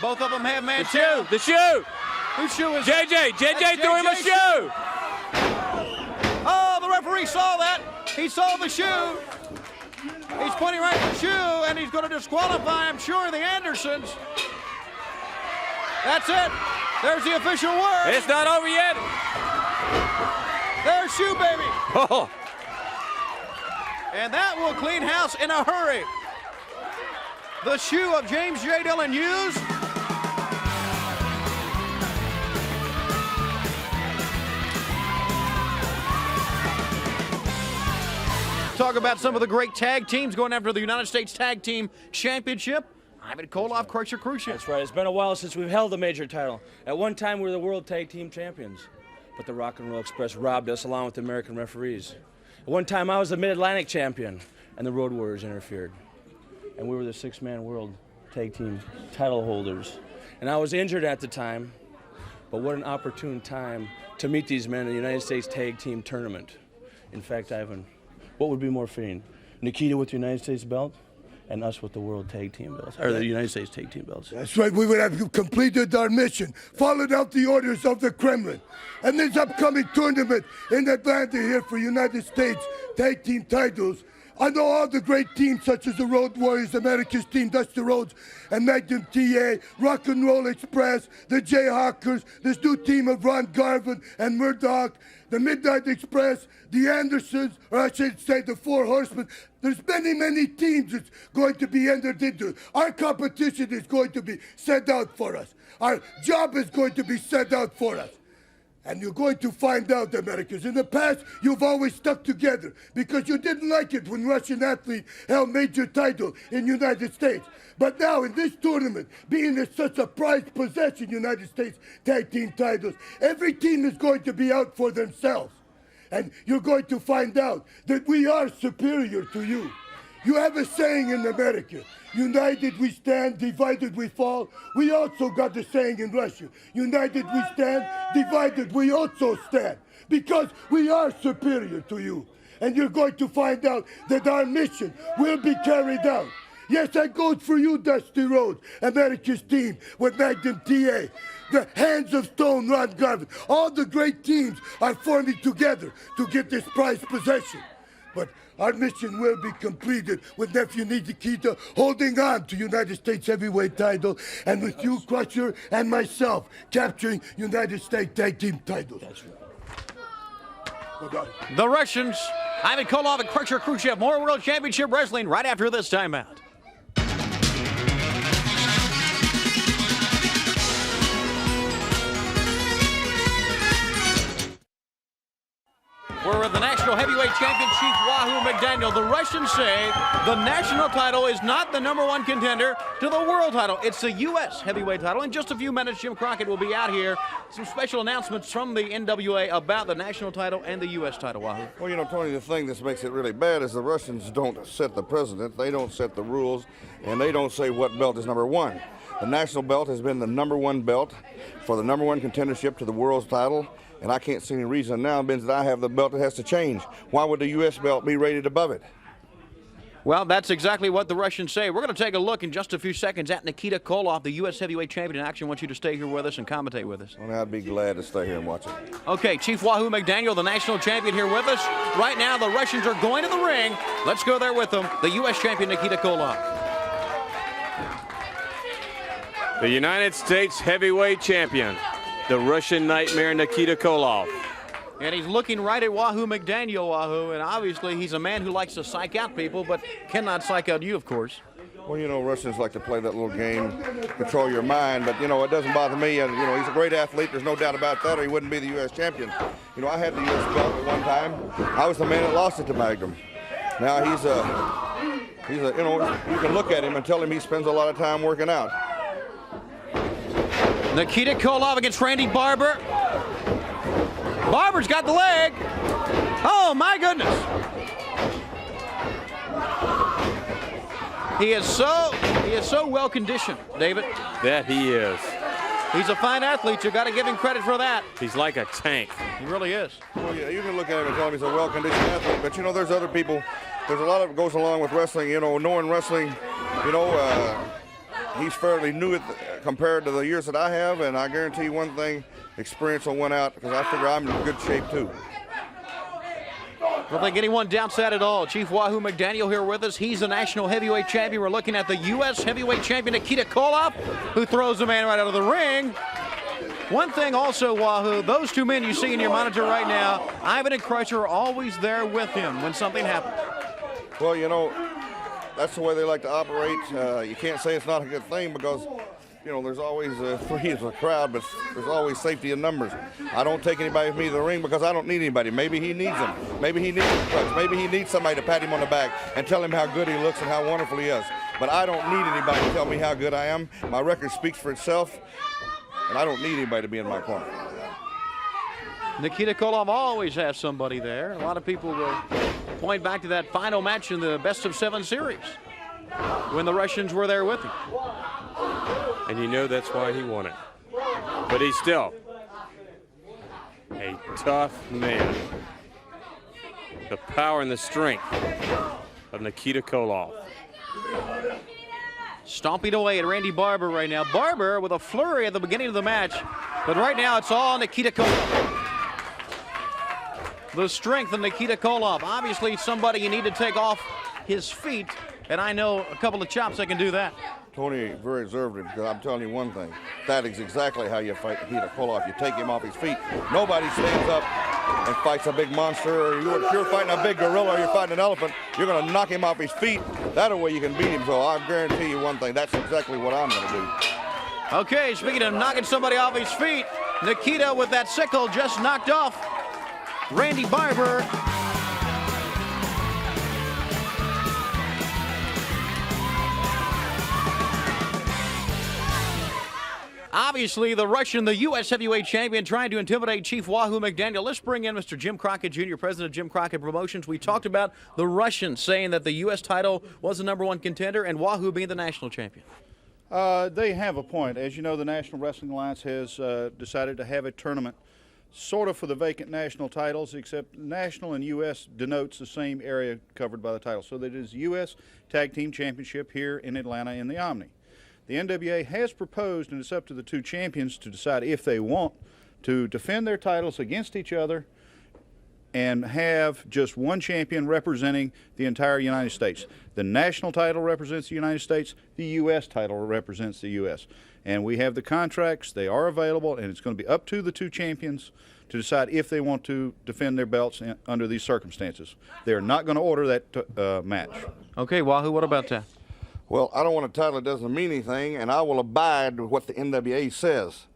Both of them have Mantell. The shoe. Whose shoe is JJ. JJ threw him a shoe. Oh, the referee saw that. He saw the shoe. He's pointing right at the shoe, and he's going to disqualify, I'm sure, the Andersons. That's it. There's the official word. It's not over yet. There's shoe, baby. Oh. And that will clean house in a hurry. The shoe of James J. Dillon Hughes. Talk about some of the great tag teams going after the United States Tag Team Championship. Ivan Koloff, Kreutzer Khrushchev. That's right. It's been a while since we've held a major title. At one time, we were the World Tag Team Champions. But the Rock and Roll Express robbed us along with the American referees. At one time, I was the Mid-Atlantic Champion, and the Road Warriors interfered. And we were the 6-man World Tag Team title holders. And I was injured at the time, but what an opportune time to meet these men in the United States Tag Team Tournament. In fact, Ivan, what would be more fitting? Nikita with the United States belt and us with the World Tag Team belts, or the United States Tag Team belts. That's right. We would have completed our mission, followed out the orders of the Kremlin. And this upcoming tournament in Atlanta here for United States Tag Team titles, I know all the great teams such as the Road Warriors, America's Team, Dusty Rhodes, and Magnum TA, Rock and Roll Express, the Jayhawkers, this new team of Ron Garvin and Murdoch, the Midnight Express, the Andersons, or I should say the Four Horsemen. There's many, many teams that's going to be entered into. Our competition is going to be set out for us. Our job is going to be set out for us. And you're going to find out, Americans, in the past, you've always stuck together because you didn't like it when Russian athletes held major title in United States. But now in this tournament, being it's such a prized possession, United States Tag Team titles, every team is going to be out for themselves. And you're going to find out that we are superior to you. You have a saying in America, united we stand, divided we fall. We also got the saying in Russia, united we stand, divided we also stand. Because we are superior to you. And you're going to find out that our mission will be carried out. Yes, that goes for you, Dusty Rhodes, America's Team with Magnum TA. The Hands of Stone, Ron Garvin. All the great teams are forming together to get this prized possession. But our mission will be completed with Nephew Nikita holding on to United States heavyweight title, and with you, Crusher, and myself capturing United States Tag Team titles. The Russians, Ivan Koloff and Kreutzer Khrushchev, more World Championship Wrestling right after this timeout. We're with the National Heavyweight Champion, Chief Wahoo McDaniel. The Russians say the national title is not the #1 contender to the world title. It's the U.S. heavyweight title. In just a few minutes, Jim Crockett will be out here. Some special announcements from the NWA about the national title and the U.S. title, Wahoo. Well, you know, Tony, the thing that makes it really bad is the Russians don't set the precedent. They don't set the rules, and they don't say what belt is #1. The national belt has been the #1 belt for the #1 contendership to the world's title. And I can't see any reason now, Ben, that I have the belt that has to change. Why would the U.S. belt be rated above it? Well, that's exactly what the Russians say. We're going to take a look in just a few seconds at Nikita Koloff, the U.S. heavyweight champion in action. I want you to stay here with us and commentate with us. Well, I'd be glad to stay here and watch it. Okay, Chief Wahoo McDaniel, the national champion, here with us. Right now, the Russians are going to the ring. Let's go there with them, the U.S. champion, Nikita Koloff. The United States heavyweight champion, the Russian nightmare Nikita Koloff. And he's looking right at Wahoo McDaniel, Wahoo, and obviously he's a man who likes to psych out people, but cannot psych out you, of course. Well, you know, Russians like to play that little game, control your mind, but, you know, it doesn't bother me. You know, he's a great athlete. There's no doubt about that, or he wouldn't be the U.S. champion. You know, I had the U.S. belt at one time. I was the man that lost it to Magnum. Now he's a, you know, you can look at him and tell him he spends a lot of time working out. Nikita Koloff against Randy Barber. Barber's got the leg. Oh, my goodness. He is so well conditioned, David. That he is. He's a fine athlete. You got to give him credit for that. He's like a tank. He really is. Well, yeah, you can look at him and tell him he's a well-conditioned athlete, but you know, there's other people. There's a lot of it goes along with wrestling. You know, knowing wrestling, you know, he's fairly new compared to the years that I have, and I guarantee you one thing: experience will win out, because I figure I'm in good shape too. Don't think anyone doubts that at all. Chief Wahoo McDaniel here with us. He's the national heavyweight champion. We're looking at the U.S. heavyweight champion, Nikita Koloff, who throws the man right out of the ring. One thing also, Wahoo, those two men you see in your monitor right now, Ivan and Crusher are always there with him when something happens. Well, you know, that's the way they like to operate. You can't say it's not a good thing, because, you know, there's always three as a crowd, but there's always safety in numbers. I don't take anybody with me to the ring because I don't need anybody. Maybe he needs them. Maybe he needs a touch. Maybe he needs somebody to pat him on the back and tell him how good he looks and how wonderful he is. But I don't need anybody to tell me how good I am. My record speaks for itself, and I don't need anybody to be in my corner. Nikita Koloff always has somebody there. A lot of people will point back to that final match in the best-of-7 series when the Russians were there with him. And you know that's why he won it. But he's still a tough man. The power and the strength of Nikita Koloff. Stomping away at Randy Barber right now. Barber with a flurry at the beginning of the match, but right now it's all Nikita Koloff. The strength of Nikita Koloff. Obviously somebody you need to take off his feet, and I know a couple of chops that can do that. Tony, very observant, because I'm telling you one thing. That is exactly how you fight Nikita Koloff. You take him off his feet. Nobody stands up and fights a big monster, or if you're fighting a big gorilla or you're fighting an elephant, you're going to knock him off his feet. That way you can beat him. So I guarantee you one thing. That's exactly what I'm going to do. Okay, speaking of knocking somebody off his feet, Nikita with that sickle just knocked off Randy Barber. Obviously, the Russian, the U.S. heavyweight champion, trying to intimidate Chief Wahoo McDaniel. Let's bring in Mr. Jim Crockett Jr., president of Jim Crockett Promotions. We talked about the Russians saying that the U.S. title was the #1 contender and Wahoo being the national champion. They have a point. As you know, the National Wrestling Alliance has decided to have a tournament sort of for the vacant national titles, except national and U.S. denotes the same area covered by the title. So that is U.S. Tag Team Championship here in Atlanta in the Omni. The NWA has proposed, and it's up to the two champions to decide if they want to defend their titles against each other and have just one champion representing the entire United States. The national title represents the United States, the U.S. title represents the U.S. And we have the contracts, they are available, and it's going to be up to the two champions to decide if they want to defend their belts under these circumstances. They're not going to order that match. Okay, Wahoo, what about that? Well, I don't want a title that doesn't mean anything, and I will abide with what the NWA says.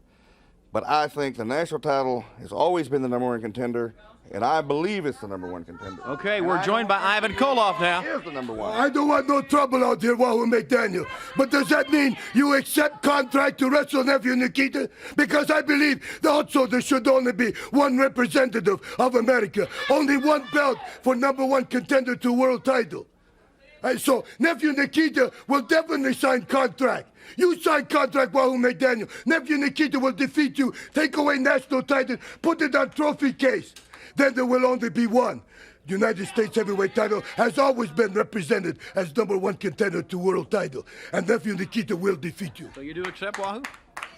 But I think the national title has always been the #1 contender, and I believe it's the #1 contender. Okay, we're joined by Ivan Koloff now. Here's the #1. I don't want no trouble out here, Wahoo McDaniel. But does that mean you accept contract to wrestle nephew Nikita? Because I believe also there should only be one representative of America. Only one belt for #1 contender to world title. So nephew Nikita will definitely sign contract. You sign contract, Wahoo McDaniel. Nephew Nikita will defeat you, take away national title, put it on trophy case. Then there will only be one. United States heavyweight title has always been represented as #1 contender to world title. And nephew Nikita will defeat you. So you do accept, Wahoo?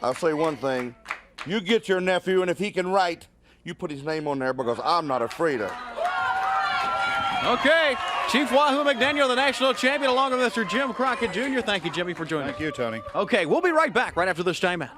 I'll say one thing. You get your nephew, and if he can write, you put his name on there, because I'm not afraid of it. Okay. Chief Wahoo McDaniel, the national champion, along with Mr. Jim Crockett Jr. Thank you, Jimmy, for joining us. Thank you, Tony. Okay, we'll be right back right after this timeout.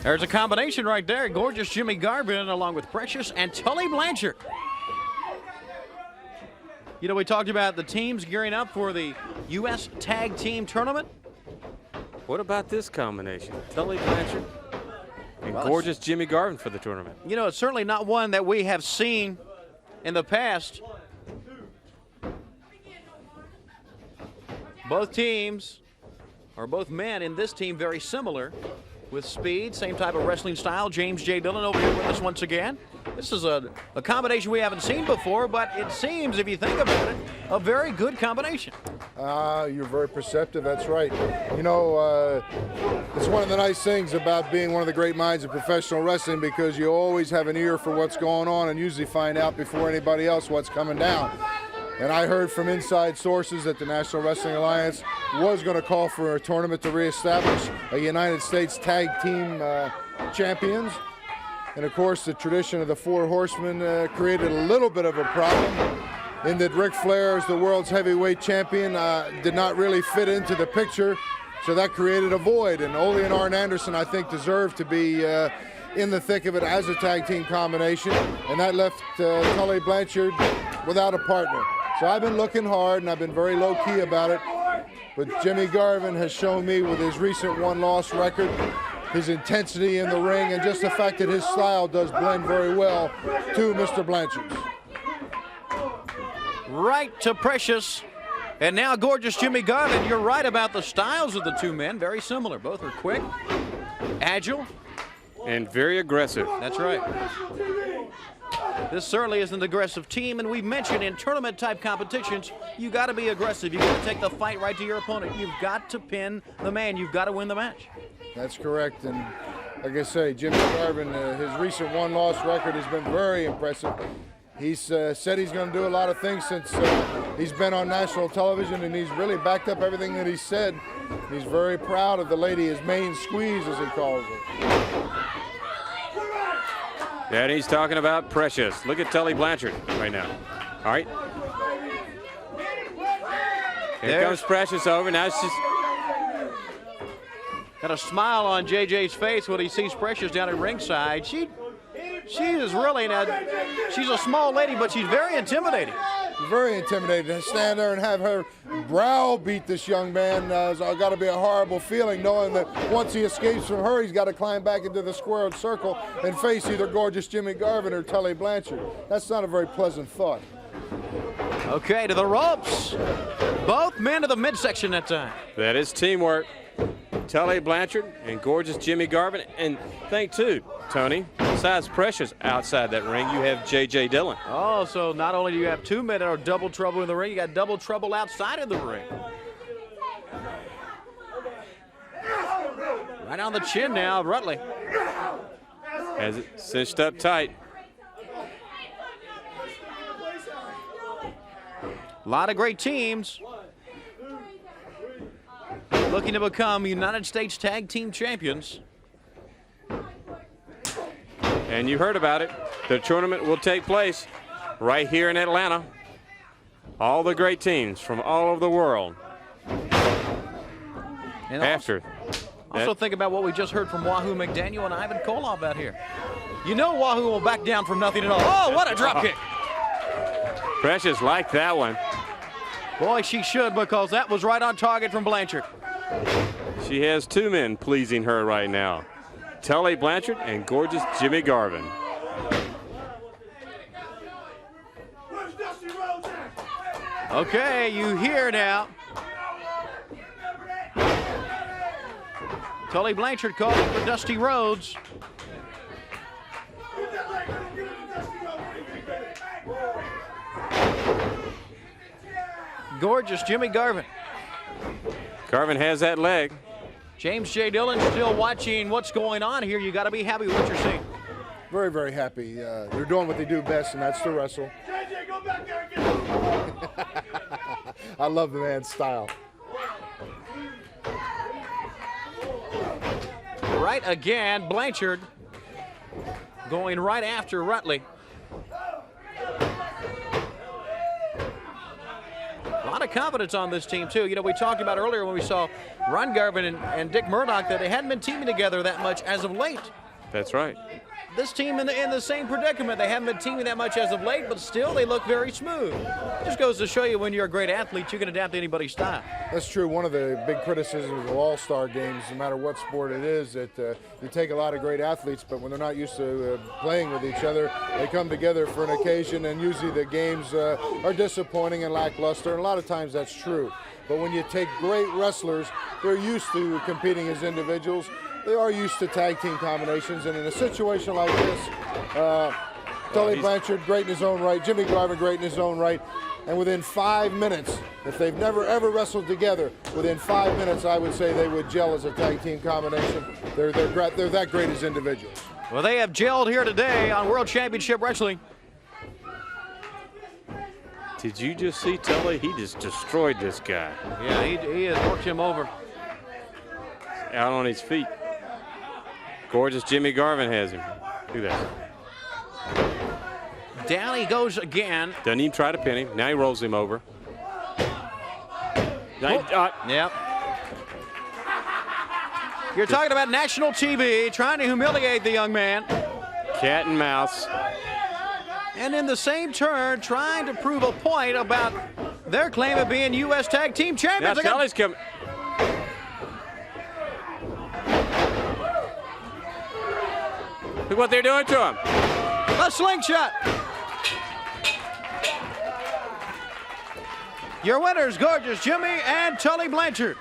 There's a combination right there. Gorgeous Jimmy Garvin along with Precious and Tully Blanchard. You know, we talked about the teams gearing up for the U.S. Tag Team Tournament. What about this combination? Tully Blanchard and Well, gorgeous Jimmy Garvin for the tournament. You know, it's certainly not one that we have seen in the past. Both teams, or both men in this team, very similar with speed, same type of wrestling style. James J. Dillon over here with us once again. This is a combination we haven't seen before, but it seems, if you think about it, a very good combination. You're very perceptive, that's right. You know, it's one of the nice things about being one of the great minds of professional wrestling, because you always have an ear for what's going on and usually find out before anybody else what's coming down. And I heard from inside sources that the National Wrestling Alliance was going to call for a tournament to reestablish a United States Tag Team Champions. And of course, the tradition of the Four Horsemen created a little bit of a problem in that Ric Flair, as the world's heavyweight champion, did not really fit into the picture. So that created a void. And Ole and Arn Anderson, I think, deserved to be in the thick of it as a tag team combination. And that left Tully Blanchard without a partner. So I've been looking hard, and I've been very low-key about it. But Jimmy Garvin has shown me with his recent one-loss record, his intensity in the ring, and just the fact that his style does blend very well to Mr. Blanchard's. Right to Precious. And now gorgeous Jimmy Garvin. You're right about the styles of the two men. Very similar. Both are quick, agile, and very aggressive. That's right. This certainly is an aggressive team, and we've mentioned in tournament-type competitions, you got to be aggressive. You've got to take the fight right to your opponent. You've got to pin the man. You've got to win the match. That's correct, and like I say, Jimmy Garvin, his recent one-loss record has been very impressive. He's said he's going to do a lot of things since he's been on national television, and he's really backed up everything that he said. He's very proud of the lady, his main squeeze, as he calls it. Yeah, and he's talking about Precious. Look at Tully Blanchard right now. All right. Here comes Precious over. Now she's got a smile on JJ's face when he sees Precious down at ringside. She is really, now, she's a small lady, but she's very intimidating. Very intimidating. To stand there and have her browbeat this young man has got to be a horrible feeling, knowing that once he escapes from her, he's got to climb back into the squared circle and face either gorgeous Jimmy Garvin or Tully Blanchard. That's not a very pleasant thought. Okay, to the ropes. Both men to the midsection that time. That is teamwork. Tully Blanchard and gorgeous Jimmy Garvin. And think, too, Tony, besides Precious outside that ring, you have J.J. Dillon. Oh, so not only do you have two men that are double trouble in the ring, you got double trouble outside of the ring. Right on the chin now of Rutley. Has it cinched up tight. A lot of great teams looking to become United States Tag Team Champions. And you heard about it. The tournament will take place right here in Atlanta. All the great teams from all over the world. And After. Also think about what we just heard from Wahoo McDaniel and Ivan Koloff out here. You know Wahoo will back down from nothing at all. Oh, what a drop kick. Precious liked that one. Boy, she should, because that was right on target from Blanchard. She has two men pleasing her right now. Tully Blanchard and gorgeous Jimmy Garvin. Okay, you hear now. Tully Blanchard calling for Dusty Rhodes. Gorgeous Jimmy Garvin. Garvin has that leg. James J. Dillon still watching what's going on here. You got to be happy with what you're seeing. Very, very happy. They're doing what they do best, and that's to wrestle. I love the man's style. Right again, Blanchard going right after Rutley. A lot of confidence on this team, too. You know, we talked about earlier when we saw Ron Garvin and Dick Murdoch that they hadn't been teaming together that much as of late. That's right. This team in the same predicament. They haven't been teaming that much as of late, but still they look very smooth. Just goes to show you when you're a great athlete, you can adapt to anybody's style. That's true. One of the big criticisms of all-star games, no matter what sport it is, that you take a lot of great athletes, but when they're not used to playing with each other, they come together for an occasion, and usually the games are disappointing and lackluster, and a lot of times that's true. But when you take great wrestlers, they're used to competing as individuals. They are used to tag team combinations, and in a situation like this, Tully Blanchard, great in his own right, Jimmy Garvin, great in his own right, and within 5 minutes, if they've never ever wrestled together, within 5 minutes, I would say they would gel as a tag team combination. They're that great as individuals. Well, they have gelled here today on World Championship Wrestling. Did you just see Tully? He just destroyed this guy. Yeah, he has worked him over. Out on his feet. Gorgeous Jimmy Garvin has him. Look at that. Down he goes again. Doesn't even try to pin him. Now he rolls him over. Yep. You're talking about national TV trying to humiliate the young man. Cat and mouse. And in the same turn, trying to prove a point about their claim of being U.S. Tag Team Champions. Now Tully's coming. Look what they're doing to him. A slingshot. Your winners, gorgeous Jimmy and Tully Blanchard.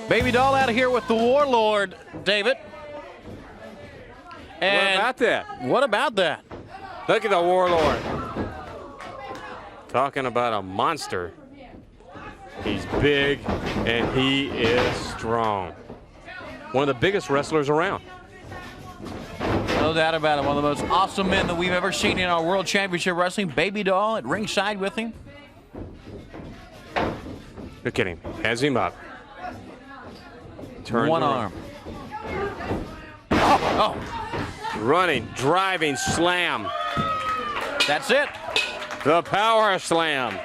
Baby Doll out of here with the Warlord, David. And what about that? What about that? Look at the Warlord. Talking about a monster. He's big and he is strong. One of the biggest wrestlers around. No doubt about it. One of the most awesome men that we've ever seen in our World Championship Wrestling. Baby Doll at ringside with him. Look at him. Has him up. Turns one around. arm. Oh. Running, driving, slam. That's it. The power slam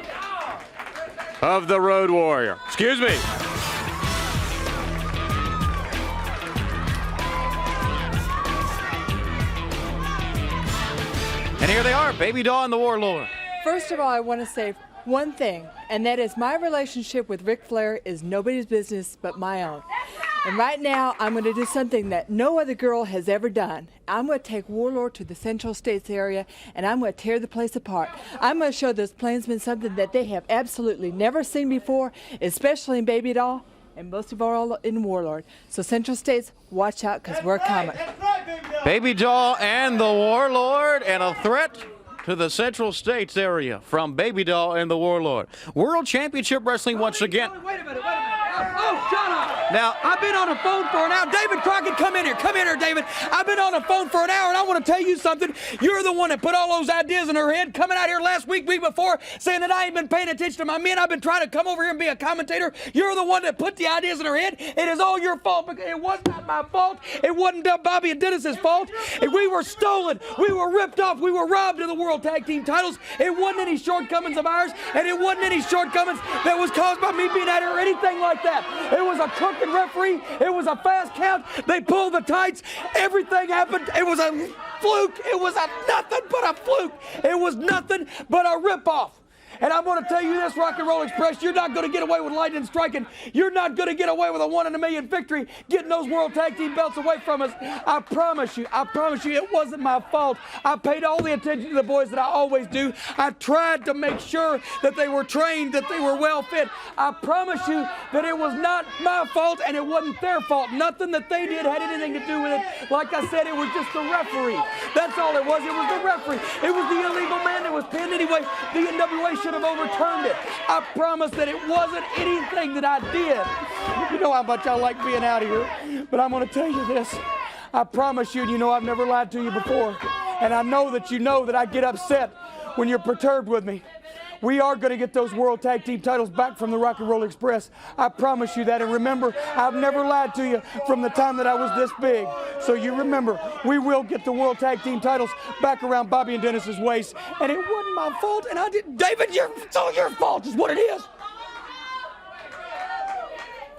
of the Road Warrior. Excuse me. And here they are, Baby Doll and the Warlord. First of all, I want to say one thing, and that is my relationship with Ric Flair is nobody's business but my own. And right now, I'm going to do something that no other girl has ever done. I'm going to take Warlord to the Central States area, and I'm going to tear the place apart. I'm going to show those Plainsmen something that they have absolutely never seen before, especially in Baby Doll, and most of all in Warlord. So Central States, watch out, because we're coming. Baby Doll and the Warlord, and a threat to the Central States area from Baby Doll and the Warlord. World Championship Wrestling once again. Wait a minute. Oh, shut up. Now, I've been on the phone for an hour. David Crockett, come in here. Come in here, David. I've been on the phone for an hour, and I want to tell you something. You're the one that put all those ideas in her head, coming out here last week before, saying that I ain't been paying attention to my men. I've been trying to come over here and be a commentator. You're the one that put the ideas in her head. It is all your fault. Because it was not my fault. It wasn't Bobby and Dennis's fault. We were stolen. We were ripped off. We were robbed of the World Tag Team titles. It wasn't any shortcomings of ours, and it wasn't any shortcomings that was caused by me being out here or anything like that. It was a crooked referee. It was a fast count. They pulled the tights. Everything happened. It was a fluke. It was nothing but a fluke. It was nothing but a ripoff. And I'm going to tell you this, Rock and Roll Express, you're not going to get away with lightning striking. You're not going to get away with a 1 in a million victory, getting those World Tag Team belts away from us. I promise you, it wasn't my fault. I paid all the attention to the boys that I always do. I tried to make sure that they were trained, that they were well fit. I promise you that it was not my fault and it wasn't their fault. Nothing that they did had anything to do with it. Like I said, it was just the referee. That's all it was. It was the referee. It was the illegal man that was pinned anyway. The NWA should have overturned it. I promise that it wasn't anything that I did. You know how much I like being out of here, but I'm going to tell you this. I promise you, and you know I've never lied to you before, and I know that I get upset when you're perturbed with me. We are going to get those World Tag Team titles back from the Rock and Roll Express. I promise you that. And remember, I've never lied to you from the time that I was this big. So you remember, we will get the World Tag Team titles back around Bobby and Dennis's waist. And it wasn't my fault, and I didn't. David, it's all your fault is what it is.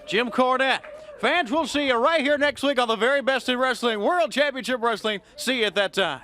Jim Cornette. Fans, we'll see you right here next week on the very best in wrestling, World Championship Wrestling. See you at that time.